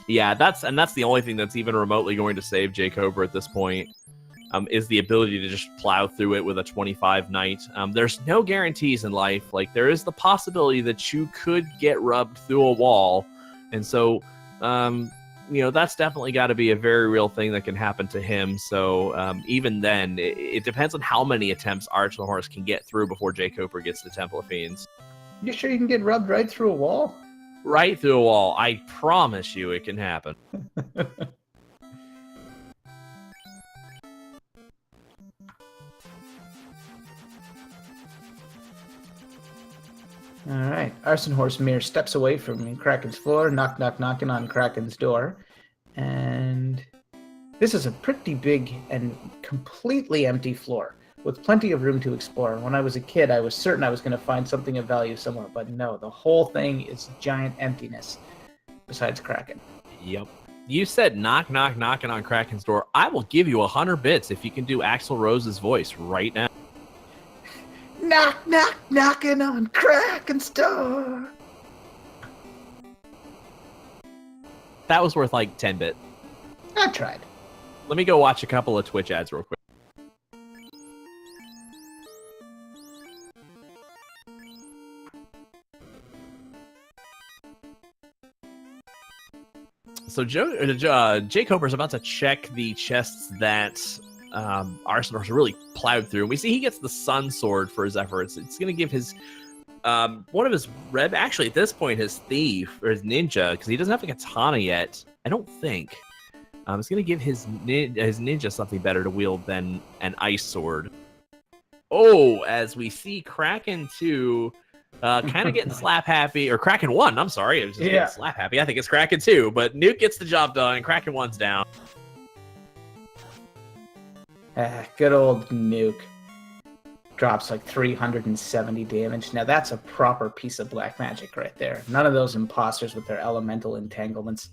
Yeah, that's the only thing that's even remotely going to save Jkoper at this point, is the ability to just plow through it with a 25 knight. There's no guarantees in life. Like, there is the possibility that you could get rubbed through a wall, and so that's definitely got to be a very real thing that can happen to him. So even then, it depends on how many attempts Arsonhorse can get through before Jkoper gets to Temple of Fiends. You sure you can get rubbed right through a wall? Right through a wall. I promise you it can happen. Alright, Arsonhorse mere steps away from Kraken's floor, knocking on Kraken's door. And this is a pretty big and completely empty floor, with plenty of room to explore. When I was a kid, I was certain I was going to find something of value somewhere, but no, the whole thing is giant emptiness, besides Kraken. Yep. You said knocking on Kraken's door. I will give you 100 bits if you can do Axl Rose's voice right now. Knocking on Kraken's door. That was worth like 10 bits. I tried. Let me go watch a couple of Twitch ads real quick. So Jkoper's about to check the chests that Arsonhorse really plowed through. We see he gets the Sun Sword for his efforts. It's going to give his one of his actually at this point his thief or his ninja, because he doesn't have a katana yet, I don't think. It's going to give his ninja something better to wield than an ice sword. Oh, as we see Kraken 2 kind of getting slap happy, or Kraken 1, I'm sorry. It was just getting slap happy. I think it's Kraken 2, but Nuke gets the job done, and Kraken 1's down. Good old Nuke. Drops like 370 damage. Now that's a proper piece of black magic right there. None of those imposters with their elemental entanglements.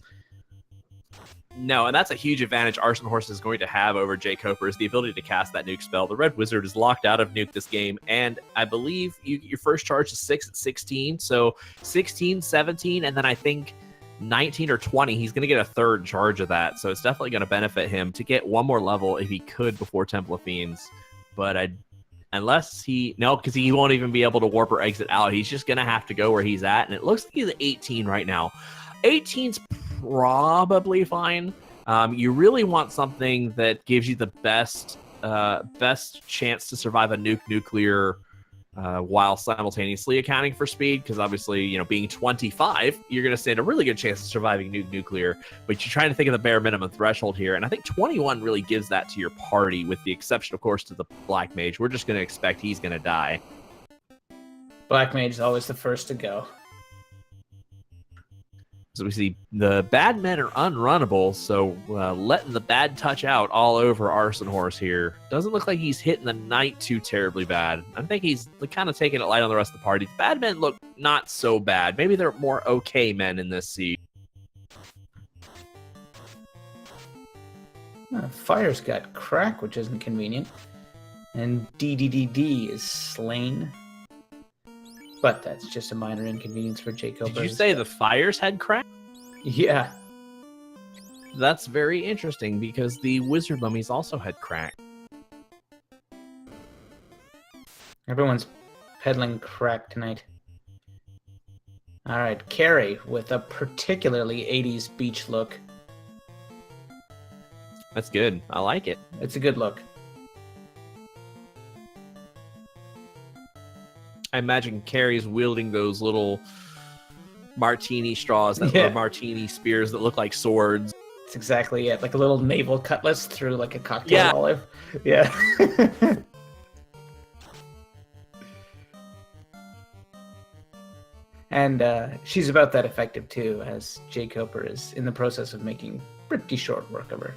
No, and that's a huge advantage Arsonhorse is going to have over Jkoper, is the ability to cast that Nuke spell. The Red Wizard is locked out of Nuke this game, and I believe your first charge is 6 at 16, so 16, 17, and then I think 19 or 20, he's going to get a third charge of that, so it's definitely going to benefit him to get one more level if he could before Temple of Fiends, but unless because he won't even be able to warp or exit out, he's just going to have to go where he's at, and it looks like he's at 18 right now. 18's probably fine. You really want something that gives you the best chance to survive a nuclear while simultaneously accounting for speed, because obviously, being 25, you're going to stand a really good chance of surviving nuclear, but you're trying to think of the bare minimum threshold here, and I think 21 really gives that to your party, with the exception, of course, to the Black Mage. We're just going to expect he's going to die. Black Mage is always the first to go. So we see the bad men are unrunnable, so letting the bad touch out all over Arsonhorse here. Doesn't look like he's hitting the knight too terribly bad. I think he's kind of taking it light on the rest of the party. The bad men look not so bad. Maybe they're more okay men in this siege. Fire's got crack, which isn't convenient. And DDDD is slain. But that's just a minor inconvenience for Jkoper. Did you say the fires had crack? Yeah. That's very interesting, because the wizard mummies also had crack. Everyone's peddling crack tonight. Alright, Carrie with a particularly 80s beach look. That's good. I like it. It's a good look. I imagine Carrie's wielding those little martini straws, or martini spears that look like swords. That's exactly it. Like a little naval cutlass through like a cocktail olive. Yeah. And she's about that effective too, as Jkoper is in the process of making pretty short work of her.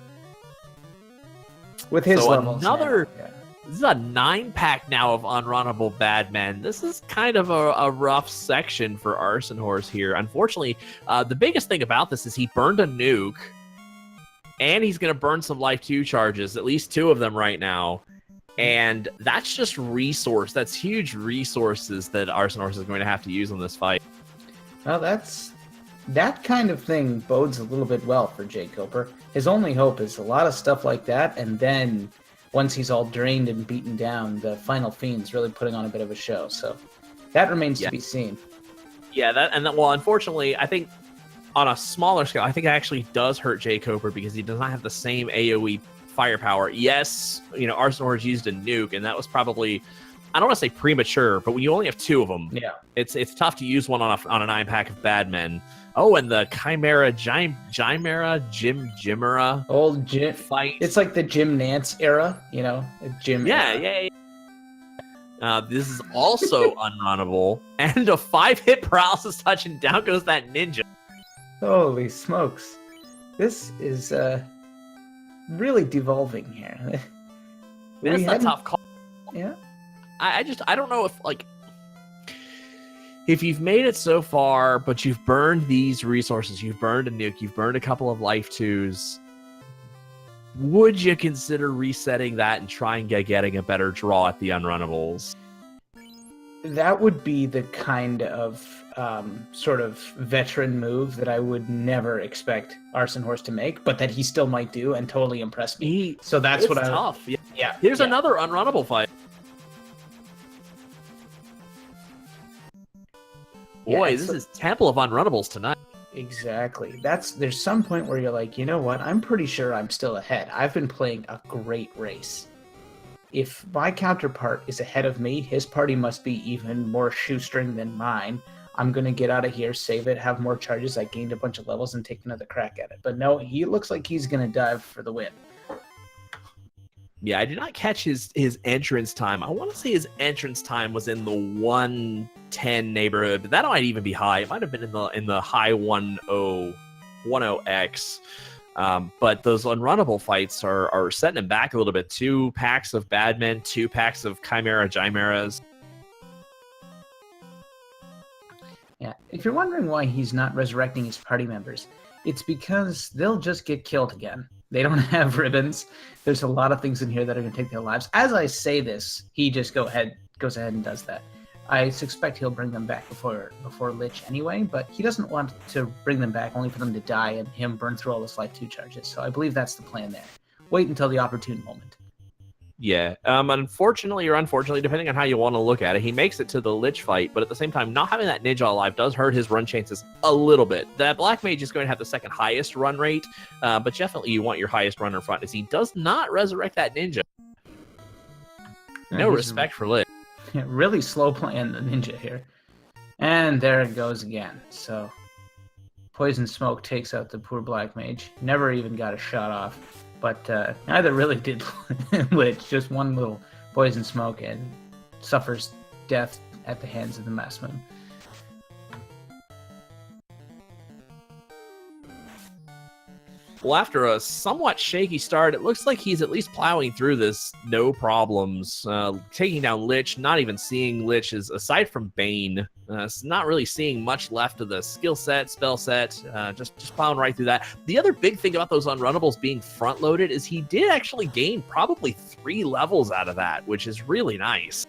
With his levels. This is a 9-pack now of unrunnable bad men. This is kind of a rough section for Arsonhorse here. Unfortunately, the biggest thing about this is he burned a nuke, and he's going to burn some Life 2 charges, at least 2 of them right now. And that's just resource. That's huge resources that Arsonhorse is going to have to use in this fight. Well, that kind of thing bodes a little bit well for Jkoper. His only hope is a lot of stuff like that, and then once he's all drained and beaten down, the final fiend's really putting on a bit of a show. So that remains to be seen. Yeah, unfortunately, I think on a smaller scale, I think it actually does hurt Jkoper, because he does not have the same AoE firepower. Yes, Arsonhorse used a nuke, and that was probably, I don't want to say premature, but when you only have 2 of them, it's tough to use one on a 9-pack of bad men. Oh, and the Chimera, Jimera. Old Jim fight. It's like the Jim Nance era, Jim. Yeah. This is also unrunnable, and a 5-hit paralysis touch, and down goes that ninja. Holy smokes. This is really devolving here. That's a tough call. Yeah. I don't know if you've made it so far, but you've burned these resources, you've burned a nuke, you've burned a couple of Life 2s, would you consider resetting that and trying getting a better draw at the unrunnables? That would be the kind of sort of veteran move that I would never expect Arsonhorse to make, but that he still might do and totally impress me. So that's what tough. Yeah. Here's another unrunnable fight. Boy, this is Temple of Unrunnables tonight. Exactly. There's some point where you're like, you know what? I'm pretty sure I'm still ahead. I've been playing a great race. If my counterpart is ahead of me, his party must be even more shoestring than mine. I'm going to get out of here, save it, have more charges. I gained a bunch of levels and take another crack at it. But no, he looks like he's going to dive for the win. Yeah, I did not catch his entrance time. I want to say his entrance time was in the 110 neighborhood, but that might even be high. It might have been in the high 10x. But those unrunnable fights are setting him back a little bit. 2 packs of Badmen, 2 packs of Chimeras. Yeah, if you're wondering why he's not resurrecting his party members, it's because they'll just get killed again. They don't have ribbons. There's a lot of things in here that are going to take their lives. As I say this, he just goes ahead and does that. I suspect he'll bring them back before Lich anyway, but he doesn't want to bring them back only for them to die and him burn through all his life 2 charges. So I believe that's the plan there. Wait until the opportune moment. Yeah, unfortunately or unfortunately, depending on how you want to look at it, he makes it to the Lich fight, but at the same time, not having that Ninja alive does hurt his run chances a little bit. That Black Mage is going to have the second highest run rate, but definitely you want your highest runner in front, as he does not resurrect that Ninja. No respect for Lich. Really slow playing the Ninja here. And there it goes again. So, Poison Smoke takes out the poor Black Mage. Never even got a shot off. But neither really did Lich. Just one little Poison Smoke and suffers death at the hands of the Massman. Well, after a somewhat shaky start, it looks like he's at least plowing through this, no problems. Taking down Lich, not even seeing Lich, is aside from Bane, not really seeing much left of the skill set, spell set, just plowing right through that. The other big thing about those unrunnables being front-loaded is he did actually gain probably 3 levels out of that, which is really nice.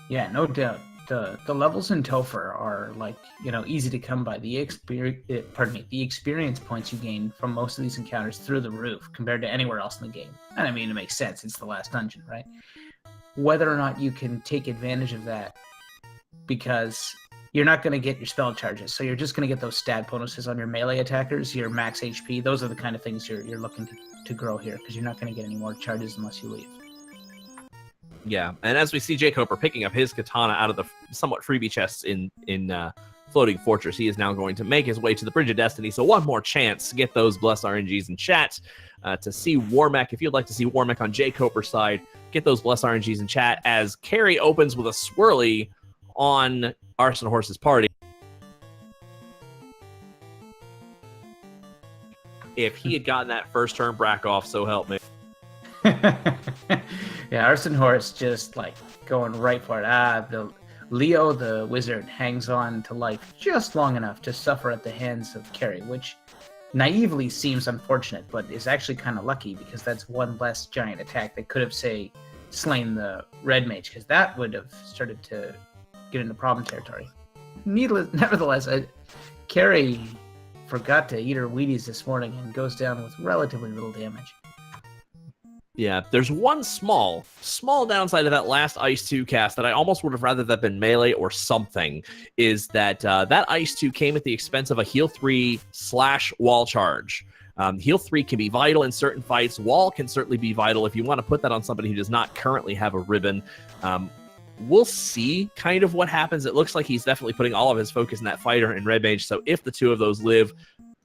Yeah, no doubt. The levels in Topher are easy to come by. The experience points you gain from most of these encounters through the roof compared to anywhere else in the game. And I mean, it makes sense. It's the last dungeon, right? Whether or not you can take advantage of that, because you're not going to get your spell charges, so you're just going to get those stat bonuses on your melee attackers, your max HP. Those are the kind of things you're looking to grow here, because you're not going to get any more charges unless you leave. Yeah, and as we see Jkoper picking up his katana out of the somewhat freebie chests in Floating Fortress, he is now going to make his way to the Bridge of Destiny. So one more chance to get those Blessed RNGs in chat to see Warmech. If you'd like to see Warmech on Jkoper's side, get those Blessed RNGs in chat as Carrie opens with a swirly on Arsonhorse's party. If he had gotten that first turn Brack off, so help me. Yeah, Arsonhorse just going right for it. The Leo the wizard hangs on to life just long enough to suffer at the hands of Carrie, which naively seems unfortunate, but is actually kind of lucky, because that's one less giant attack that could have, say, slain the red mage, because that would have started to get into problem territory. Nevertheless, Carrie forgot to eat her Wheaties this morning and goes down with relatively little damage. Yeah, there's one small downside of that last Ice 2 cast that I almost would have rather that been melee or something, is that that Ice 2 came at the expense of a heal 3/wall charge. Heal 3 can be vital in certain fights. Wall can certainly be vital if you want to put that on somebody who does not currently have a ribbon. We'll see kind of what happens. It looks like he's definitely putting all of his focus in that fighter and red mage, so if the two of those live,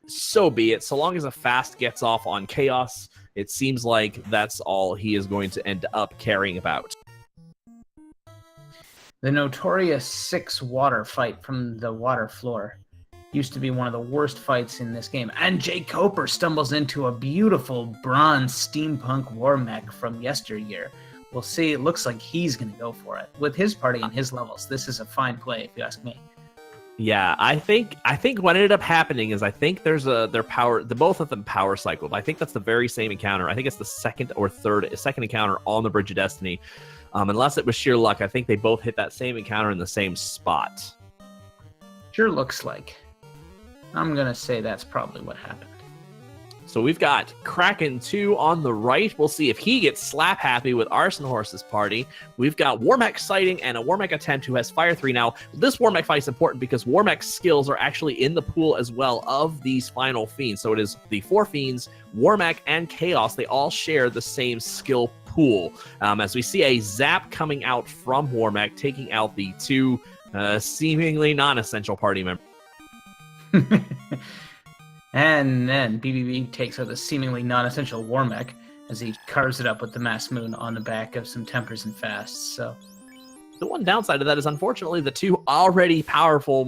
so be it. So long as a fast gets off on Chaos, it seems like that's all he is going to end up caring about. The notorious 6 water fight from the water floor used to be one of the worst fights in this game. And Jkoper stumbles into a beautiful bronze steampunk war mech from yesteryear. We'll see. It looks like he's going to go for it. With his party and his levels, this is a fine play, if you ask me. Yeah, I think what ended up happening is I think there's both of them power cycled. I think that's the very same encounter. I think it's the second encounter on the Bridge of Destiny. Unless it was sheer luck, I think they both hit that same encounter in the same spot. Sure looks like. I'm going to say that's probably what happened. So we've got Kraken 2 on the right. We'll see if he gets slap happy with Arsonhorse's party. We've got Warmech sighting and a Warmech attempt who has Fire 3. Now, this Warmech fight is important because Warmech's skills are actually in the pool as well of these final fiends. So it is the 4 fiends, Warmech, and Chaos. They all share the same skill pool. As we see a zap coming out from Warmech, taking out the 2 Seemingly non-essential party member. And then BBB takes out the seemingly non-essential War Mech as he carves it up with the Mass Moon on the back of some Tempers and Fasts. So the one downside of that is, unfortunately, the two already powerful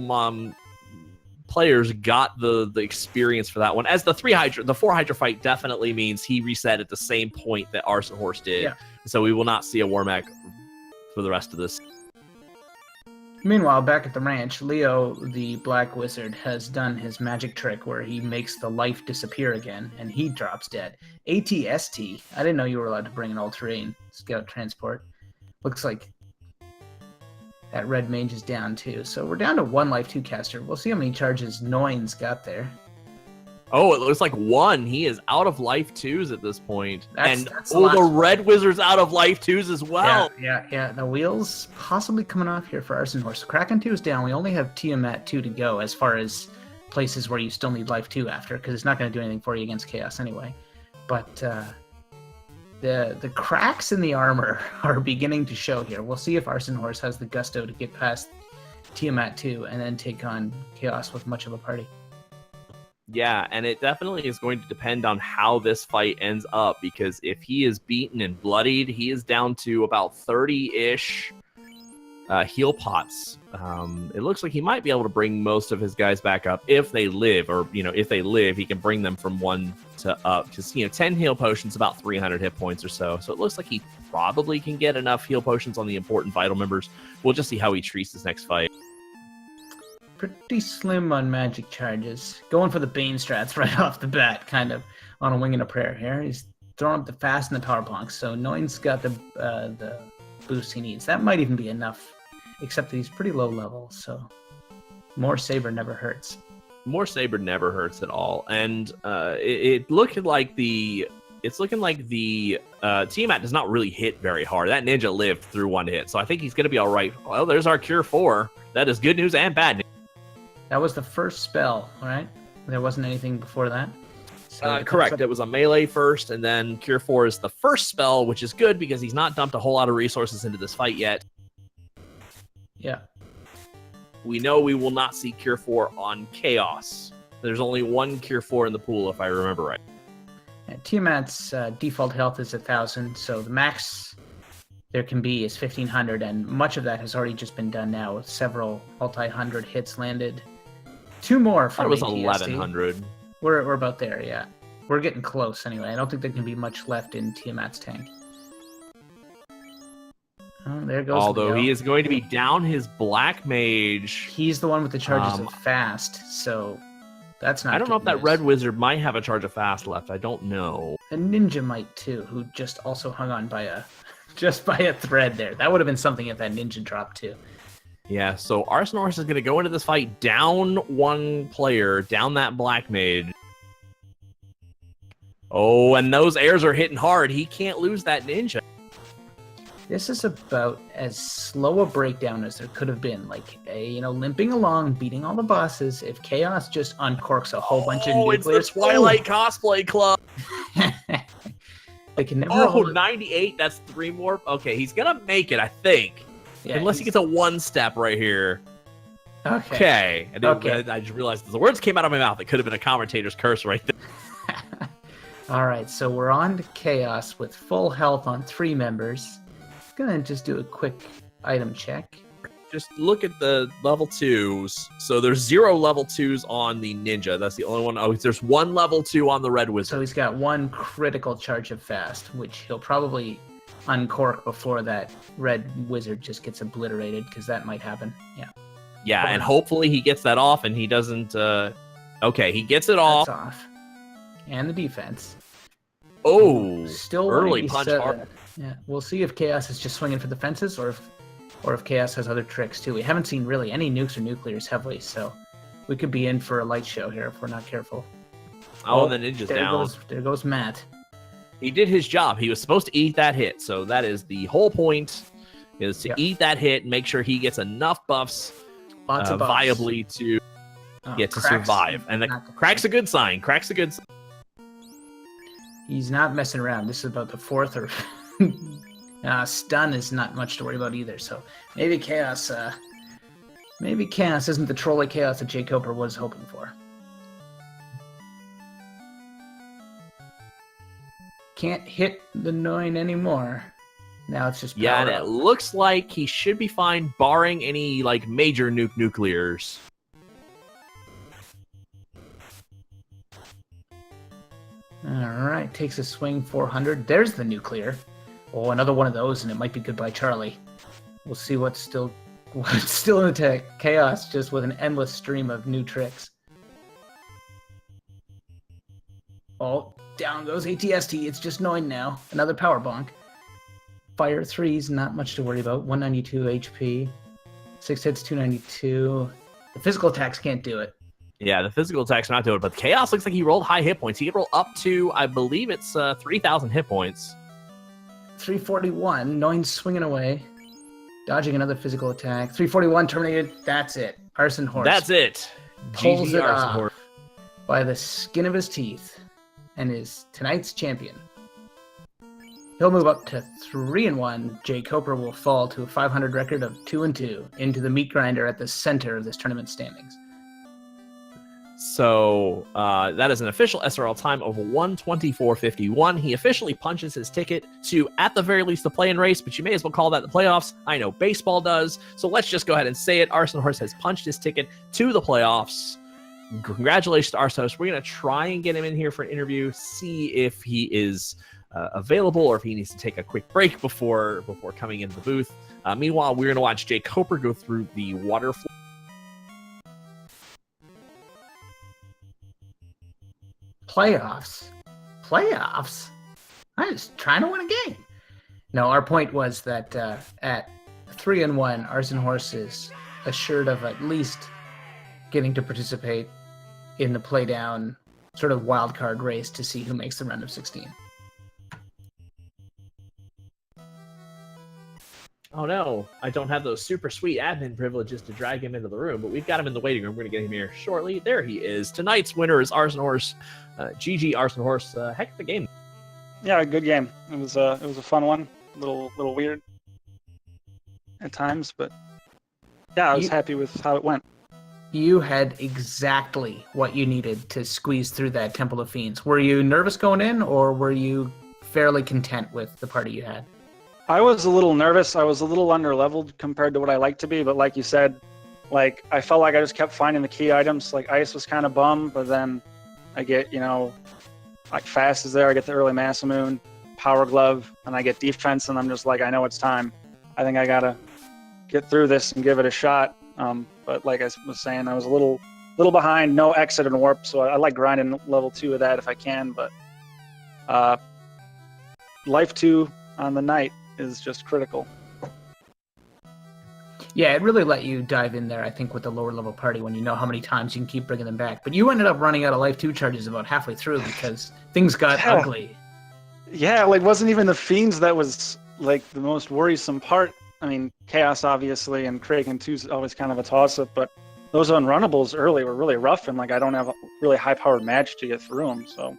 players got the experience for that one. As the 4 Hydra fight definitely means he reset at the same point that Arsonhorse did. Yeah. So we will not see a War Mech for the rest of this. Meanwhile, back at the ranch, Leo, the Black Wizard, has done his magic trick where he makes the life disappear again, and he drops dead. ATST. I didn't know you were allowed to bring an all-terrain scout transport. Looks like that red mage is down too. So we're down to 1 life 2 caster. We'll see how many charges Noin's got there. Oh, it looks like 1. He is out of life 2s at this point. That's the red wizard's out of life 2s as well. Yeah. The wheels possibly coming off here for Arsonhorse. Kraken 2 is down. We only have Tiamat 2 to go as far as places where you still need life 2 after, because it's not going to do anything for you against Chaos anyway. But the cracks in the armor are beginning to show here. We'll see if Arsonhorse has the gusto to get past Tiamat 2 and then take on Chaos with much of a party. Yeah, and it definitely is going to depend on how this fight ends up, because if he is beaten and bloodied, he is down to about 30-ish heal pots. It looks like he might be able to bring most of his guys back up if they live, or, if they live, he can bring them from 1 to up, because, 10 heal potions, about 300 hit points or so. So it looks like he probably can get enough heal potions on the important vital members. We'll just see how he treats this next fight. Pretty slim on magic charges. Going for the Bane strats right off the bat, kind of on a wing and a prayer here. He's throwing up the fast and the power bonks, so Noin's got the boost he needs. That might even be enough, except that he's pretty low level, so more Saber never hurts. More Saber never hurts at all, and it's looking like the Tiamat does not really hit very hard. That ninja lived through 1 hit, so I think he's going to be all right. Well, there's our Cure 4. That is good news and bad news. That was the first spell, right? There wasn't anything before that? So correct. It was a melee first, and then Cure 4 is the first spell, which is good because he's not dumped a whole lot of resources into this fight yet. Yeah. We know we will not see Cure 4 on Chaos. There's only 1 Cure 4 in the pool, if I remember right. And Tiamat's default health is 1,000, so the max there can be is 1,500, and much of that has already just been done now with several multi-hundred hits landed. 2 more from it was ATST. 1,100. We're about there, yeah. We're getting close anyway. I don't think there can be much left in Tiamat's tank. Oh, there goes Although Leo. he is going to be down his Black Mage. He's the one with the charges of fast, so that's not I don't know if good that news. Red Wizard might have a charge of fast left. I don't know. A ninja might too, who just also hung on by a thread there. That would have been something if that ninja dropped too. Yeah, so Arsonhorse is going to go into this fight down 1 player, down that Black Mage. Oh, and those airs are hitting hard. He can't lose that ninja. This is about as slow a breakdown as there could have been. Like, limping along, beating all the bosses. If Chaos just uncorks a whole bunch of nuclear... Oh, it's the Twilight Cosplay Club. They can never 98, that's 3 more. Okay, he's going to make it, I think. Yeah, unless he gets a 1-step right here. Okay. I just realized the words came out of my mouth. It could have been a commentator's curse right there. All right, so we're on to Chaos with full health on 3 members. Gonna just do a quick item check. Just look at the level 2s. So there's 0 level 2s on the ninja. That's the only one. Oh, there's 1 level 2 on the Red Wizard. So he's got 1 critical charge of fast, which he'll probably uncork before that Red Wizard just gets obliterated, because that might happen. Yeah, and hopefully he gets that off and he doesn't... Okay, he gets it off. That's off. And the defense. Oh, still early punch 87. hard. Yeah, we'll see if Chaos is just swinging for the fences, or if Chaos has other tricks too. We haven't seen really any nukes or nuclears, have we? So we could be in for a light show here if we're not careful. Oh, the ninja's down. There goes Matt. He did his job. He was supposed to eat that hit. So that is the whole point, is to eat that hit and make sure he gets enough buffs, Lots of buffs. viably to survive. And the crack's a good sign. Crack's a good sign. He's not messing around. This is about the 4th or... stun is not much to worry about either. So maybe Chaos Maybe Chaos isn't the trolley Chaos that Jkoper was hoping for. Can't hit the 9 anymore. Now it's just Yeah, and power it up. looks like he should be fine, barring any like major nuclears. All right, takes a swing 400. There's the nuclear. Oh, another one of those, and it might be goodbye, Charlie. We'll see what's still in the tech. Chaos, just with an endless stream of new tricks. Oh, down goes ATST. It's just 9 now. Another power bonk. Fire 3's not much to worry about. 192 HP. 6 hits, 292. The physical attacks can't do it. Yeah, the physical attacks are not doing it, but Chaos looks like he rolled high hit points. He could roll up to, I believe it's 3,000 hit points. 341. 9 swinging away. Dodging another physical attack. 341 terminated. That's it. Arsonhorse. That's it. Pulls GG it Arsonhorse. off by the skin of his teeth and is tonight's champion. He'll move up to 3-1. Jkoper will fall to a 500 record of 2-2 into the meat grinder at the center of this tournament standings. So that is an official SRL time of 1:24:51. He officially punches his ticket to, at the very least, the play-in race, but you may as well call that the playoffs. I know baseball does, so let's just go ahead and say it. Arsonhorse has punched his ticket to the playoffs. Congratulations to Arsonhorse. We're going to try and get him in here for an interview, see if he is available or if he needs to take a quick break before coming into the booth. Meanwhile, we're going to watch Jkoper go through the water floor. Playoffs? I'm just trying to win a game. No, our point was that at 3-1, Arsonhorse is assured of at least getting to participate in the playdown sort of wild card race to see who makes the round of 16. Oh no, I don't have those super sweet admin privileges to drag him into the room, but we've got him in the waiting room. We're going to get him here shortly. There he is. Tonight's winner is Arsonhorse. GG Arsonhorse. Heck of a game. Yeah, good game. It was a fun one. A little weird at times, but yeah, I was happy with how it went. You had exactly what you needed to squeeze through that Temple of Fiends. Were you nervous going in, or were you fairly content with the party you had? I was a little nervous. I was a little under-leveled compared to what I like to be, but like you said, like I felt like I just kept finding the key items. Like Ice was kind of bummed, but then I get, like Fast is there. I get the early Masamune, Power Glove, and I get Defense, and I'm just like, I know it's time. I think I gotta get through this and give it a shot. But like I was saying, I was a little behind. No Exit and Warp, so I like grinding level 2 of that if I can. But Life 2 on the night is just critical. Yeah, it really let you dive in there, I think, with the lower level party when you know how many times you can keep bringing them back. But you ended up running out of Life 2 charges about halfway through because things got ugly. Yeah, like wasn't even the Fiends that was like the most worrisome part. I mean, Chaos obviously and Kraken 2 is always kind of a toss-up, but those unrunnables early were really rough, and like I don't have a really high-powered magic to get through them, so.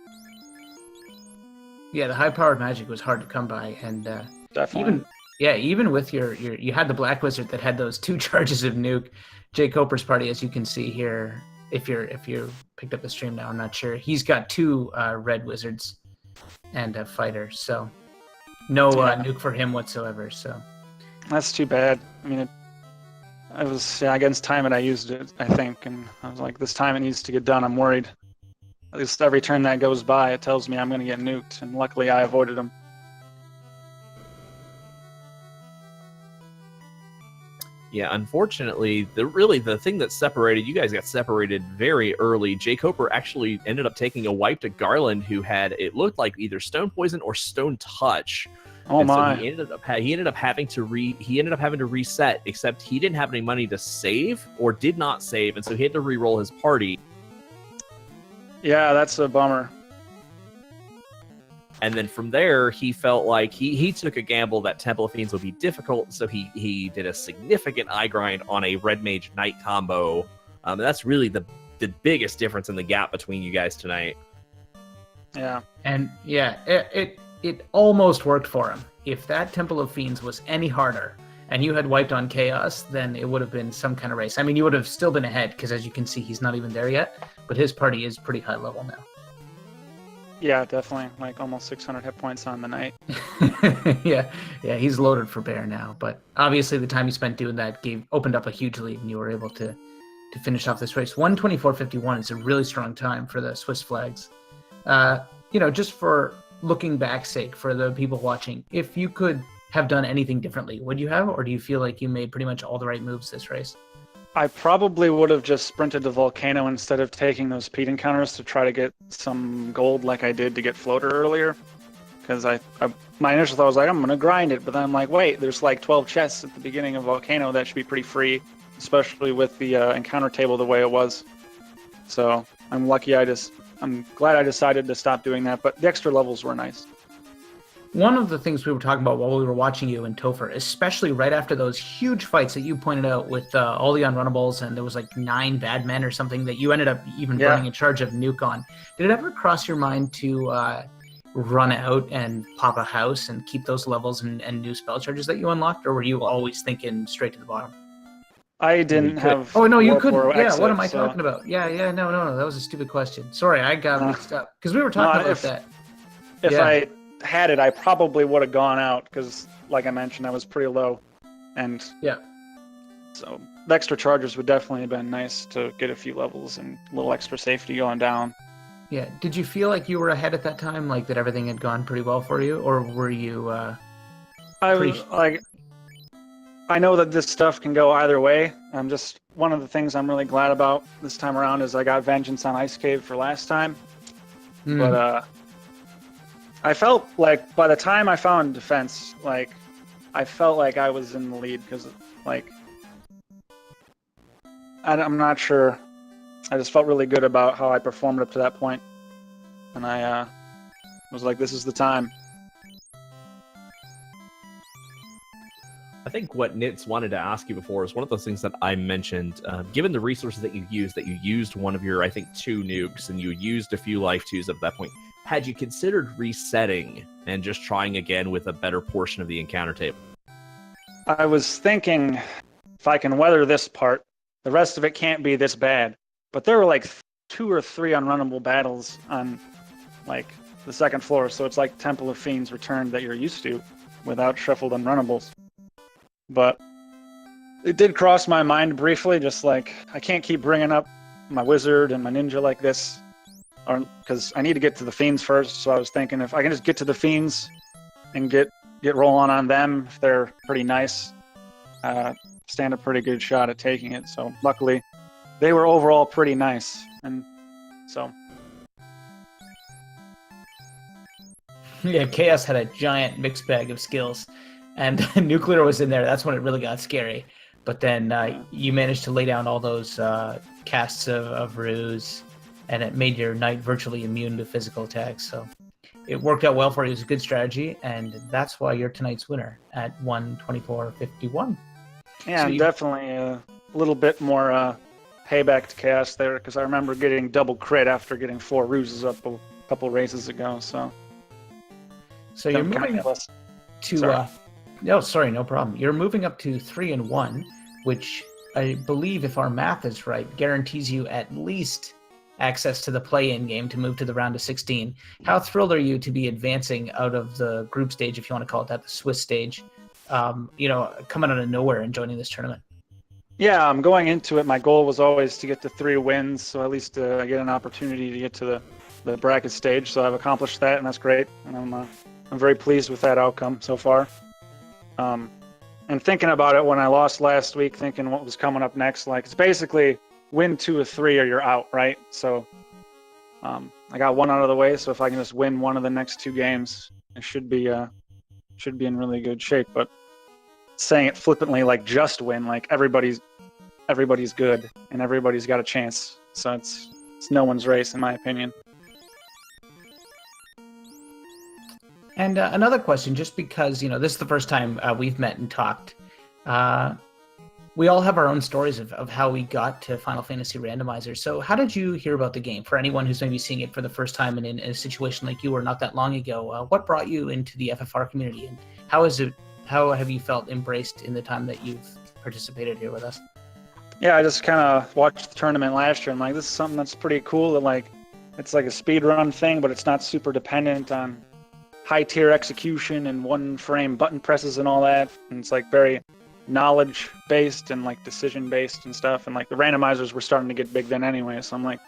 Yeah, the high-powered magic was hard to come by, and Definitely. even with your you had the Black Wizard that had those 2 charges of nuke. Jkoper's party, as you can see here, if you picked up the stream now, I'm not sure. He's got 2 red wizards and a fighter, so no nuke for him whatsoever. So that's too bad. I mean, I was against time and I used it, I think, and I was like, this time it needs to get done. I'm worried. At least every turn that goes by, it tells me I'm going to get nuked, and luckily I avoided him. Yeah, unfortunately, the thing that separated, you guys got separated very early. Jkoper actually ended up taking a wipe to Garland, who had, it looked like either Stone Poison or Stone Touch. Oh and my! So he ended up having to reset, except he didn't have any money to save or did not save, and so he had to re-roll his party. Yeah, that's a bummer. And then from there, he felt like he took a gamble that Temple of Fiends would be difficult, so he did a significant eye grind on a Red Mage Knight combo. And that's really the biggest difference in the gap between you guys tonight. Yeah. And yeah, it almost worked for him. If that Temple of Fiends was any harder, and you had wiped on Chaos, then it would have been some kind of race. I mean, you would have still been ahead, because as you can see, he's not even there yet, but his party is pretty high level now. Yeah, definitely. Like almost 600 hit points on the night. yeah, he's loaded for bear now, but obviously the time you spent doing that opened up a huge lead, and you were able to finish off this race. 1:24.51 is a really strong time for the Swiss flags. Just for looking back sake, for the people watching, if you could have done anything differently, would you have, or do you feel like you made pretty much all the right moves this race? I probably would have just sprinted to Volcano instead of taking those speed encounters to try to get some gold like I did to get Floater earlier. Because my initial thought was like, I'm going to grind it, but then I'm like, wait, there's like 12 chests at the beginning of Volcano. That should be pretty free, especially with the encounter table the way it was. So I'm glad I decided to stop doing that, but the extra levels were nice. One of the things we were talking about while we were watching you in Topher, especially right after those huge fights that you pointed out with all the unrunnables, and there was like 9 bad men or something that you ended up even burning in charge of Nuke on. Did it ever cross your mind to run out and pop a house and keep those levels and new spell charges that you unlocked, or were you always thinking straight to the bottom? I didn't have... Oh, no, you couldn't. Yeah, exit, what am I talking about? Yeah, no, that was a stupid question. Sorry, I got mixed up. Because we were talking about that. If I had it, I probably would have gone out, because, like I mentioned, I was pretty low. And so the extra charges would definitely have been nice to get a few levels and a little extra safety going down. Yeah. Did you feel like you were ahead at that time, like that everything had gone pretty well for you, or were you I know that this stuff can go either way. One of the things I'm really glad about this time around is I got Vengeance on Ice Cave for last time. But I felt like by the time I found Defense, like I felt like I was in the lead, because like I'm not sure. I just felt really good about how I performed up to that point, and I was like, this is the time. I think what Nitz wanted to ask you before is one of those things that I mentioned. Given the resources that you used one of your, I think, 2 nukes, and you used a few life 2s at that point. Had you considered resetting and just trying again with a better portion of the encounter table? I was thinking, if I can weather this part, the rest of it can't be this bad. But there were like 2 or 3 unrunnable battles on like the second floor, so it's like Temple of Fiends Returned that you're used to without shuffled unrunnables. But it did cross my mind briefly, just like, I can't keep bringing up my wizard and my ninja like this, because I need to get to the fiends first. So I was thinking, if I can just get to the fiends and get rolling on them, if they're pretty nice, stand a pretty good shot at taking it. So luckily, they were overall pretty nice, and so. Yeah, Chaos had a giant mixed bag of skills. And Nuclear was in there. That's when it really got scary. But then you managed to lay down all those casts of ruse, and it made your knight virtually immune to physical attacks. So it worked out well for you. It was a good strategy, and that's why you're tonight's winner at 1:24.51. Yeah, so definitely a little bit more payback to Chaos there, because I remember getting double crit after getting 4 ruses up a couple races ago. So you're moving up to... No, sorry, no problem. You're moving up to 3-1, which I believe, if our math is right, guarantees you at least access to the play-in game to move to the round of 16. How thrilled are you to be advancing out of the group stage, if you want to call it that, the Swiss stage, coming out of nowhere and joining this tournament? Yeah, I'm going into it. My goal was always to get to 3 wins, so at least I get an opportunity to get to the bracket stage. So I've accomplished that, and that's great. And I'm very pleased with that outcome so far. And thinking about it when I lost last week, thinking what was coming up next, like it's basically win 2 of 3 or you're out, right? So I got 1 out of the way, so if I can just win 1 of the next 2 games, I should be in really good shape. But saying it flippantly, like just win, like everybody's good and everybody's got a chance. So it's no one's race, in my opinion. And another question, just because, this is the first time we've met and talked. We all have our own stories of how we got to Final Fantasy Randomizer. So how did you hear about the game? For anyone who's maybe seeing it for the first time and in a situation like you were not that long ago, what brought you into the FFR community? And how has it how have you felt embraced in the time that you've participated here with us? Yeah, I just kind of watched the tournament last year. I'm like, this is something that's pretty cool. That like, it's like a speed run thing, but it's not super dependent on high tier execution and one frame button presses and all that. And it's like very knowledge based and like decision based and stuff. And like the randomizers were starting to get big then anyway. So I'm like,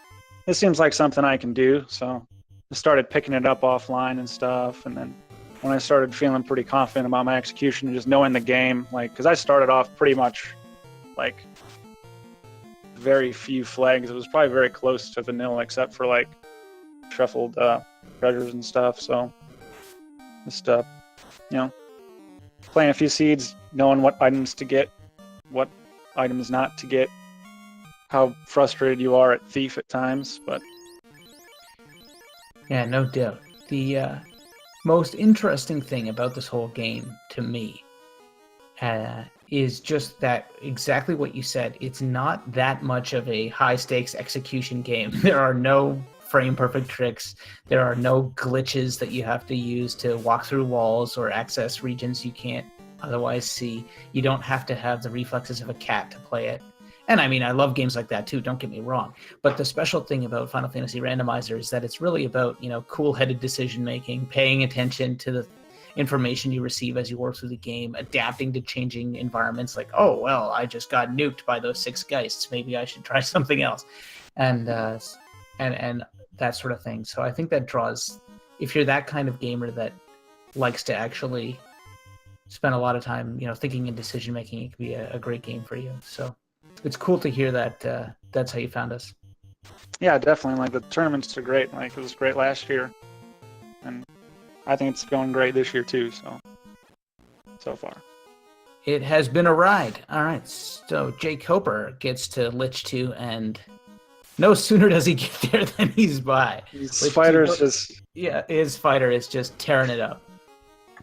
this seems like something I can do. So I started picking it up offline and stuff. And then when I started feeling pretty confident about my execution and just knowing the game, like, because I started off pretty much like very few flags. It was probably very close to vanilla, except for like shuffled treasures and stuff. So just playing a few seeds, knowing what items to get, what items not to get, how frustrated you are at Thief at times, but Yeah, no doubt. The most interesting thing about this whole game to me is just that exactly what you said. It's not that much of a high stakes execution game. There are no frame perfect tricks. There are no glitches that you have to use to walk through walls or access regions you can't otherwise see. You don't have to have the reflexes of a cat to play it. And I mean, I love games like that too, don't get me wrong. But the special thing about Final Fantasy Randomizer is that it's really about, cool-headed decision-making, paying attention to the information you receive as you work through the game, adapting to changing environments like, oh, well, I just got nuked by those 6 geists. Maybe I should try something else. And that sort of thing. So I think that draws, if you're that kind of gamer that likes to actually spend a lot of time, thinking and decision-making, it could be a great game for you. So it's cool to hear that that's how you found us. yeah, definitely. Like the tournaments are great. Like it was great last year, and I think it's going great this year too. So far. It has been a ride. All right, so Jkoper gets to Lich 2, and no sooner does he get there than he's by. His fighter's just his fighter is just tearing it up.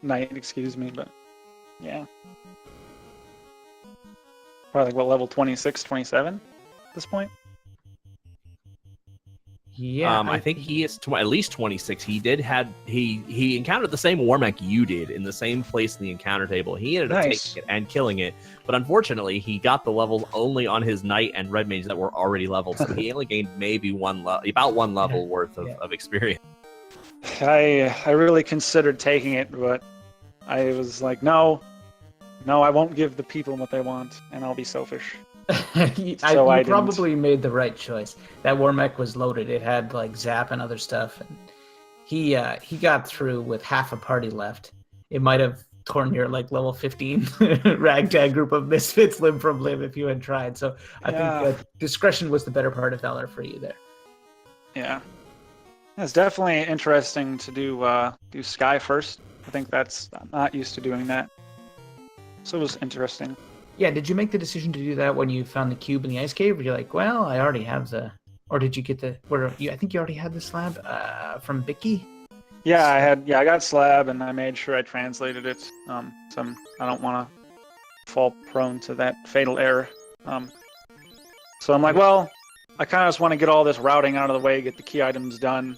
knight, excuse me, but yeah. Probably like what, level 26, 27 at this point? Yeah, I think he is at least 26. He encountered the same Warmech you did in the same place in the encounter table. He ended up taking it and killing it, but unfortunately, he got the levels only on his knight and red mage that were already leveled, so he only gained maybe about one level worth of experience. I really considered taking it, but I was like, no, I won't give the people what they want, and I'll be selfish. You probably made the right choice. That Warmech was loaded. It had like zap and other stuff, and he got through with half a party left. It might have torn your like level 15 ragtag group of misfits limb from limb if you had tried. So I think discretion was the better part of valor for you there. Yeah, it's definitely interesting to do Sky first. I think I'm not used to doing that, so it was interesting. Yeah, did you make the decision to do that when you found the cube in the ice cave? Or you're like, well, I already have or did you get I think you already had the slab from Vicky? Yeah, I got slab, and I made sure I translated it. I don't want to fall prone to that fatal error. So I'm like, well, I kind of just want to get all this routing out of the way, get the key items done,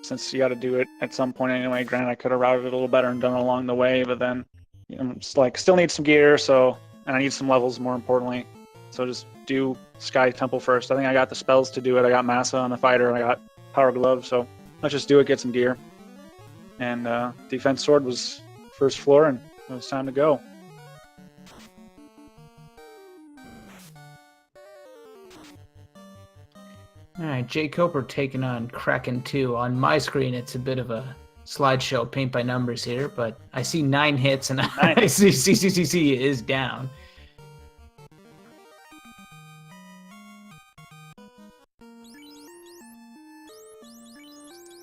since you got to do it at some point anyway. Granted, I could have routed it a little better and done it along the way, but then just still need some gear, and I need some levels more importantly. So just do Sky Temple first. I think I got the spells to do it. I got Massa on the fighter, and I got Power Glove, so let's just do it, get some gear. And Defense Sword was first floor, and it was time to go. All right, Jkoper taking on Kraken 2. On my screen, it's a bit of a slideshow, paint by numbers here, but I see 9 hits, and I see CCCC is down.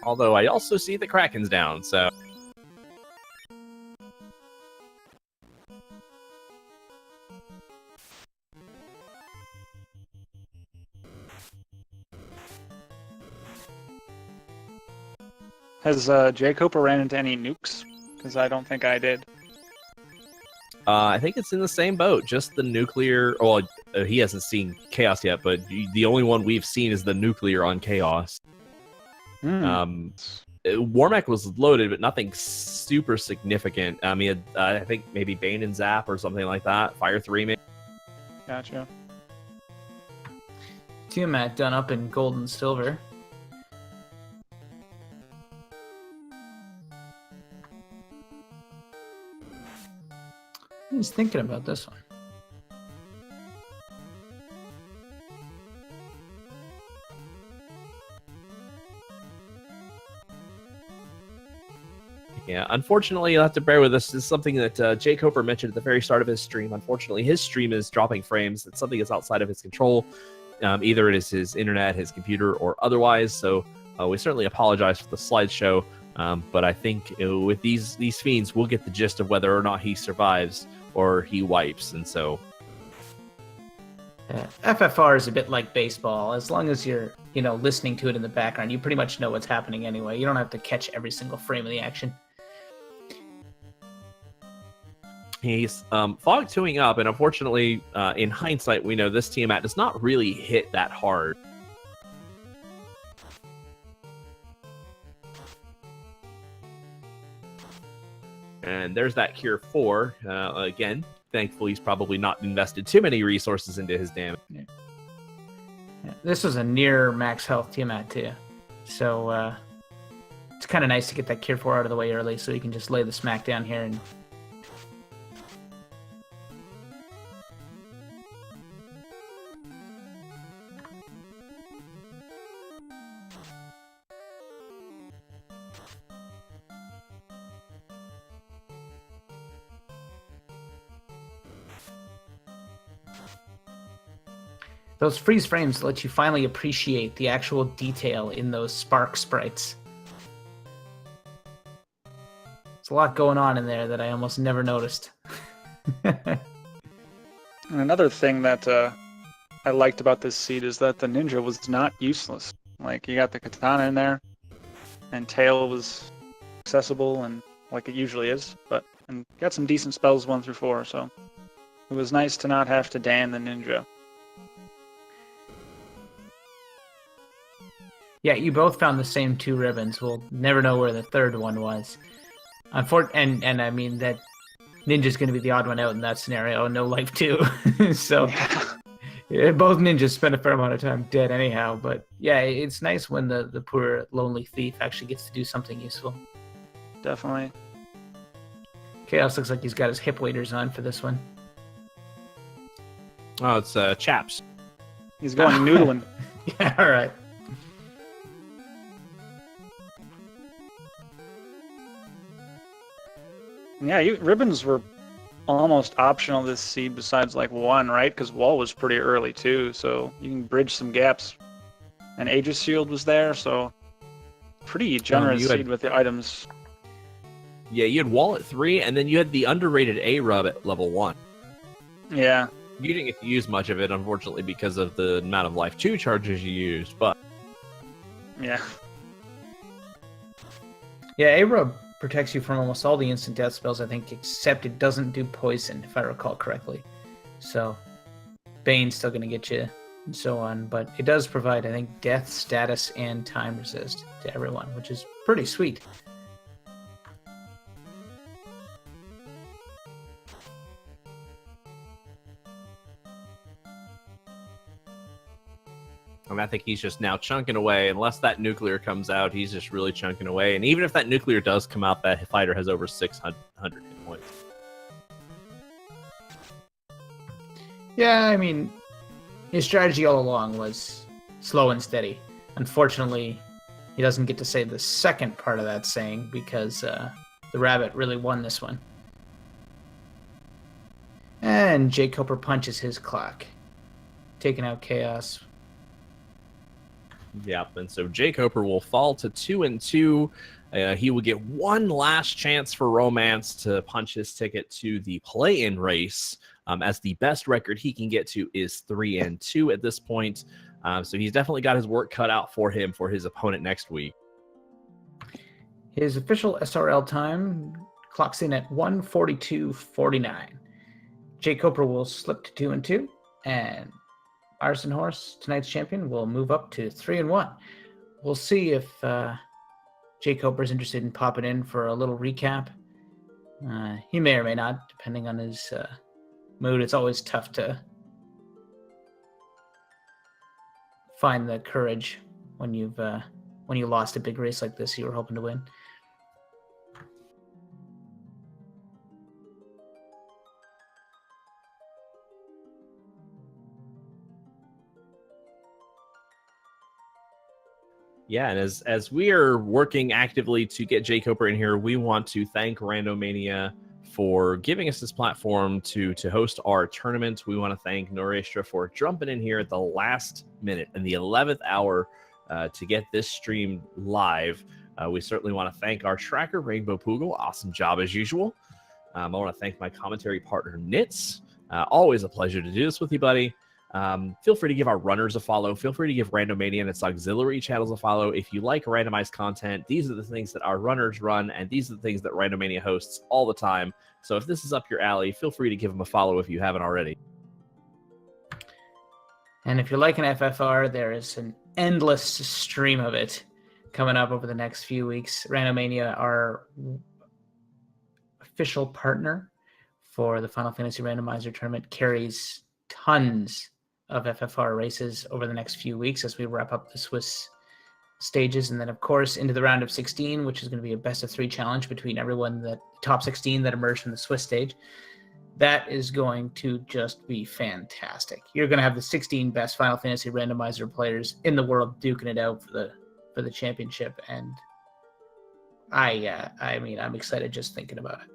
Although I also see the Kraken's down, so. Has Jkoper ran into any nukes? Because I don't think I did. I think it's in the same boat, just the nuclear. Well, he hasn't seen Chaos yet, but the only one we've seen is the nuclear on Chaos. Warmech was loaded, but nothing super significant. He had, I think, maybe Bane and Zap or something like that. Fire 3, maybe. Gotcha. Tiamat done up in gold and silver. He's thinking about this one. Yeah, unfortunately, you'll have to bear with us. This is something that Jkoper mentioned at the very start of his stream. Unfortunately, his stream is dropping frames. It's something that's outside of his control. Either it is his internet, his computer, or otherwise. So we certainly apologize for the slideshow. But I think with these fiends, we'll get the gist of whether or not he survives or he wipes. And so FFR is a bit like baseball. As long as you're, listening to it in the background, you pretty much know what's happening anyway. You don't have to catch every single frame of the action. He's fog 2ing up, and unfortunately, in hindsight, we know this Tiamat does not really hit that hard. And there's that Cure 4. Again, thankfully, he's probably not invested too many resources into his damage. Yeah. This was a near max health Tiamat, too. So it's kind of nice to get that Cure 4 out of the way early so you can just lay the smack down here and... Those freeze frames let you finally appreciate the actual detail in those spark sprites. There's a lot going on in there that I almost never noticed. And another thing that I liked about this seed is that the ninja was not useless. Like, you got the katana in there, and tail was accessible and like it usually is, and got some decent spells 1 through 4, so it was nice to not have to Dan the ninja. Yeah, you both found the same 2 ribbons. We'll never know where the third one was. And I mean, that ninja's going to be the odd one out in that scenario. No life, too. So yeah, both ninjas spend a fair amount of time dead anyhow. But yeah, it's nice when the poor, lonely thief actually gets to do something useful. Definitely. Chaos looks like he's got his hip waders on for this one. Oh, it's chaps. He's going noodling. Yeah, all right. Yeah, ribbons were almost optional this seed besides like 1, right? Because wall was pretty early too, so you can bridge some gaps. And Aegis Shield was there, so pretty generous seed with the items. Yeah, you had wall at 3, and then you had the underrated A-Rub at level 1. Yeah. You didn't get to use much of it, unfortunately, because of the amount of life 2 charges you used, but... Yeah. Yeah, A-Rub protects you from almost all the instant death spells, I think, except it doesn't do poison, if I recall correctly. So, Bane's still going to get you, and so on. But it does provide, I think, death, status, and time resist to everyone, which is pretty sweet. And I think he's just now chunking away. Unless that nuclear comes out, he's just really chunking away. And even if that nuclear does come out, that fighter has over 600 hit points. Yeah, I mean, his strategy all along was slow and steady. Unfortunately, he doesn't get to say the second part of that saying because the rabbit really won this one. And Jkoper punches his clock, taking out Chaos. Yep, and so Jkoper will fall to 2-2. He will get one last chance for Romance to punch his ticket to the play-in race, as the best record he can get to is 3-2 at this point. So he's definitely got his work cut out for him for his opponent next week. His official SRL time clocks in at 1:42.49. Jkoper will slip to 2-2, and Arsonhorse, tonight's champion, will move up to 3-1. We'll see if Jkoper's interested in popping in for a little recap. He may or may not, depending on his mood. It's always tough to find the courage when you lost a big race like this you were hoping to win. Yeah, and as we are working actively to get Jkoper in here, we want to thank Randomania for giving us this platform to host our tournament. We want to thank Norestra for jumping in here at the last minute in the 11th hour to get this stream live. We certainly want to thank our tracker, Rainbow Poogle. Awesome job as usual. I want to thank my commentary partner, Nitz. Always a pleasure to do this with you, buddy. Feel free to give our runners a follow. Feel free to give Randomania and its auxiliary channels a follow. If you like randomized content, these are the things that our runners run, and these are the things that Randomania hosts all the time. So if this is up your alley, feel free to give them a follow if you haven't already. And if you like an FFR, there is an endless stream of it coming up over the next few weeks. Randomania, our official partner for the Final Fantasy Randomizer tournament, carries tons of FFR races over the next few weeks as we wrap up the Swiss stages, and then of course into the round of 16, which is going to be a best of 3 challenge between everyone, the top 16 that emerged from the Swiss stage. That is going to just be fantastic. You're going to have the 16 best Final Fantasy Randomizer players in the world duking it out for the championship, and I'm excited just thinking about it.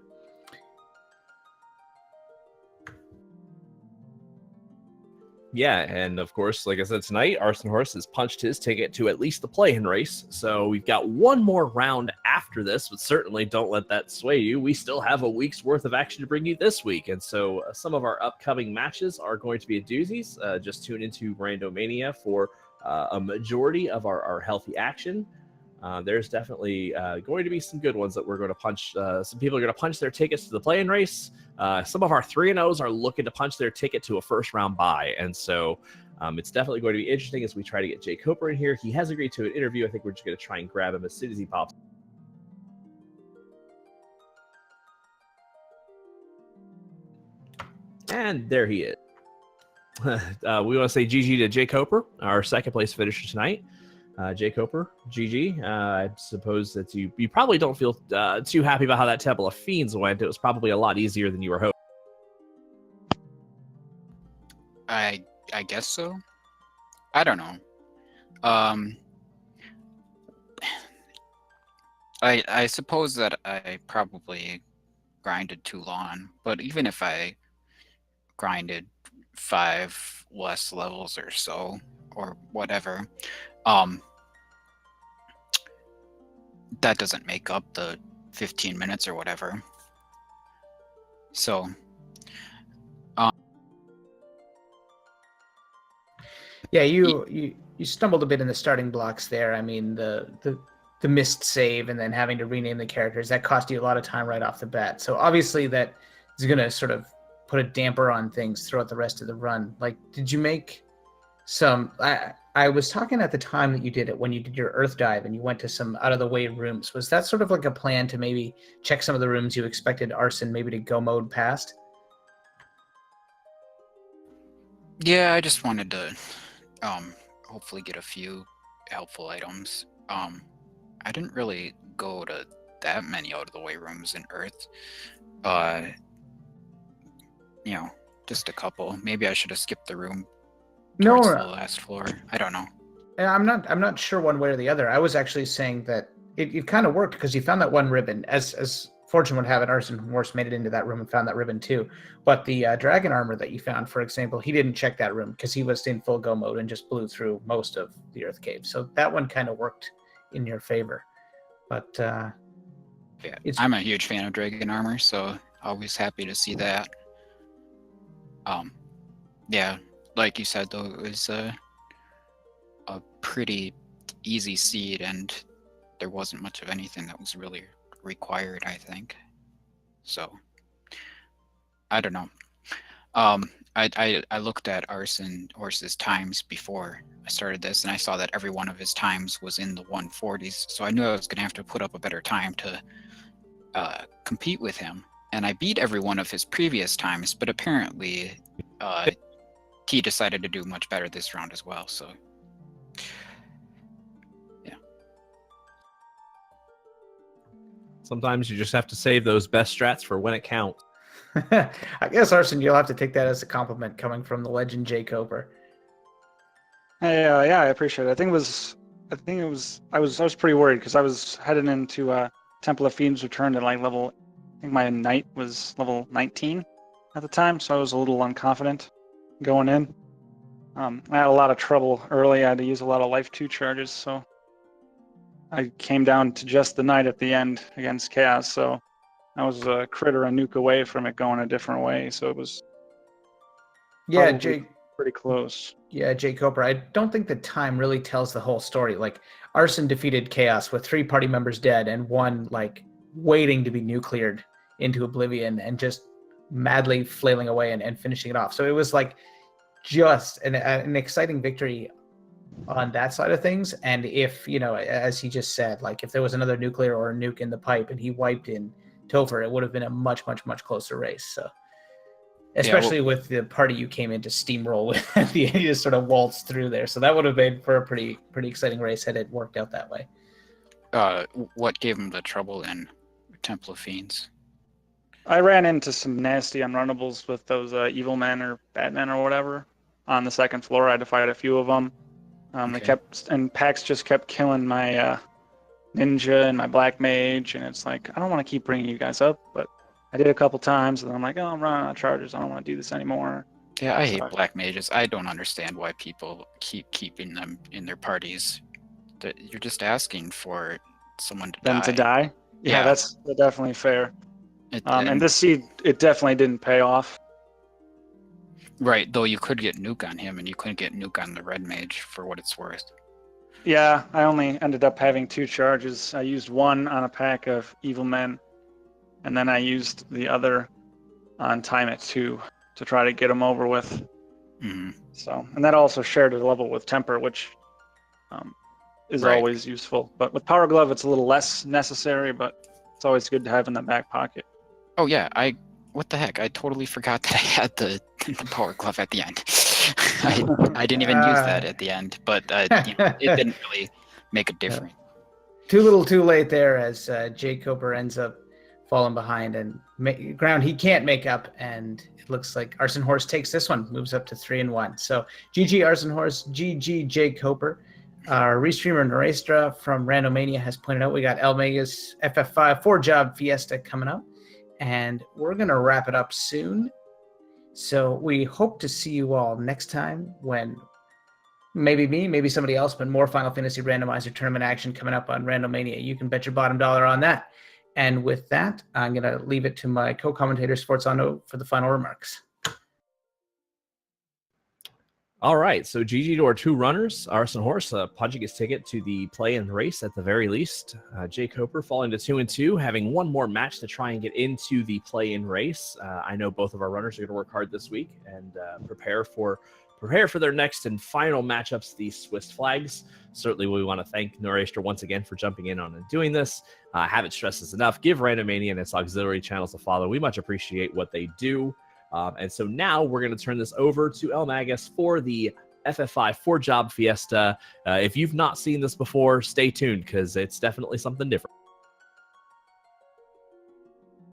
Yeah, and of course, like I said, tonight, Arsonhorse has punched his ticket to at least the play-in race. So we've got one more round after this, but certainly don't let that sway you. We still have a week's worth of action to bring you this week. And so some of our upcoming matches are going to be a doozies. Just tune into Randomania for a majority of our healthy action. There's definitely going to be some good ones that we're going to punch. Some people are going to punch their tickets to the play-in race. Some of our 3-0s are looking to punch their ticket to a first-round bye. And so it's definitely going to be interesting as we try to get Jkoper in here. He has agreed to an interview. I think we're just going to try and grab him as soon as he pops. And there he is. We want to say GG to Jkoper, our second place finisher tonight. Jkoper, GG. I suppose that you probably don't feel too happy about how that Temple of Fiends went. It was probably a lot easier than you were hoping. I guess so. I don't know. I suppose that I probably grinded too long, but even if I grinded 5 less levels or so, or whatever, that doesn't make up the 15 minutes or whatever. So yeah, you stumbled a bit in the starting blocks there. I mean, the missed save and then having to rename the characters, that cost you a lot of time right off the bat. So obviously that is going to sort of put a damper on things throughout the rest of the run. Like, did you make some... I was talking at the time that you did it when you did your Earth dive and you went to some out-of-the-way rooms. Was that sort of like a plan to maybe check some of the rooms you expected Arson maybe to go mode past? yeah, I just wanted to hopefully get a few helpful items. I didn't really go to that many out-of-the-way rooms in Earth. Just a couple. Maybe I should have skipped the room towards the last floor. I don't know. I'm not sure one way or the other. I was actually saying that it kind of worked because you found that one ribbon. As fortune would have it, Arsonhorse made it into that room and found that ribbon too. But the dragon armor that you found, for example, he didn't check that room because he was in full go mode and just blew through most of the Earth cave. So that one kind of worked in your favor. But yeah, I'm a huge fan of dragon armor, so always happy to see that. Yeah, like you said, though, it was a pretty easy seed, and there wasn't much of anything that was really required, I think. So, I don't know. I looked at Arsonhorse's times before I started this, and I saw that every one of his times was in the 140s. So I knew I was going to have to put up a better time to compete with him. And I beat every one of his previous times, but apparently he decided to do much better this round as well. So yeah. Sometimes you just have to save those best strats for when it counts. I guess, Arson, you'll have to take that as a compliment coming from the legend Jkoper. Yeah, I appreciate it. I was pretty worried because I was heading into Temple of Fiends Return at like level. I think my knight was level 19 at the time, so I was a little unconfident going in. I had a lot of trouble early. I had to use a lot of life 2 charges, so I came down to just the knight at the end against Chaos. So I was a crit or a nuke away from it going a different way. So it was pretty close. Yeah, Jkoper. I don't think the time really tells the whole story. Like, Arson defeated Chaos with 3 party members dead and 1 like waiting to be nucleared into oblivion and just madly flailing away and finishing it off. So it was like just an exciting victory on that side of things. And if, as he just said, like if there was another nuclear or a nuke in the pipe and he wiped in Topher, it would have been a much, much, much closer race. So especially with the party you came in to steamroll with at the end, you just sort of waltzed through there. So that would have made for a pretty exciting race had it worked out that way. What gave him the trouble in Temple of Fiends? I ran into some nasty unrunnables with those evil men or bad men or whatever on the 2nd floor. I had to fight a few of them. Pax just kept killing my ninja and my black mage, and it's like, I don't want to keep bringing you guys up, but I did a couple times, and I'm like, oh, I'm running out of charges. I don't want to do this anymore. Yeah, I hate black mages. I don't understand why people keep keeping them in their parties. You're just asking for someone to die. Yeah, that's definitely fair. And this seed, it definitely didn't pay off. Right, though you could get nuke on him, and you couldn't get nuke on the red mage for what it's worth. Yeah, I only ended up having 2 charges. I used 1 on a pack of evil men, and then I used the other on time at 2 to try to get him over with. Mm-hmm. So, and that also shared a level with temper, which is always useful. But with Power Glove, it's a little less necessary, but it's always good to have in the back pocket. Oh yeah, what the heck? I totally forgot that I had the Power Glove at the end. I didn't even use that at the end, but it didn't really make a difference. Too little, too late there, as Jkoper ends up falling behind and ground he can't make up, and it looks like Arsonhorse takes this one, moves up to 3-1. So GG Arsonhorse, GG Jkoper. Our restreamer Norestra from Randomania has pointed out we got Elmega's FF5 4-job Fiesta coming up, and we're going to wrap it up soon. So we hope to see you all next time when maybe me, maybe somebody else, but more Final Fantasy Randomizer tournament action coming up on Randomania. You can bet your bottom dollar on that. And with that, I'm going to leave it to my co-commentator, Sforzono, for the final remarks. All right, so GG to our 2 runners. Arsonhorse, punching his ticket to the play-in race at the very least. Jkoper falling to 2-2, having 1 more match to try and get into the play-in race. I know both of our runners are going to work hard this week and prepare for their next and final matchups, the Swiss Flags. Certainly, we want to thank Norestra once again for jumping in on and doing this. Haven't stressed this enough. Give Randomania and its auxiliary channels a follow. We much appreciate what they do. And so now we're going to turn this over to El Magus for the FF5 4-job Fiesta. If you've not seen this before, stay tuned because it's definitely something different.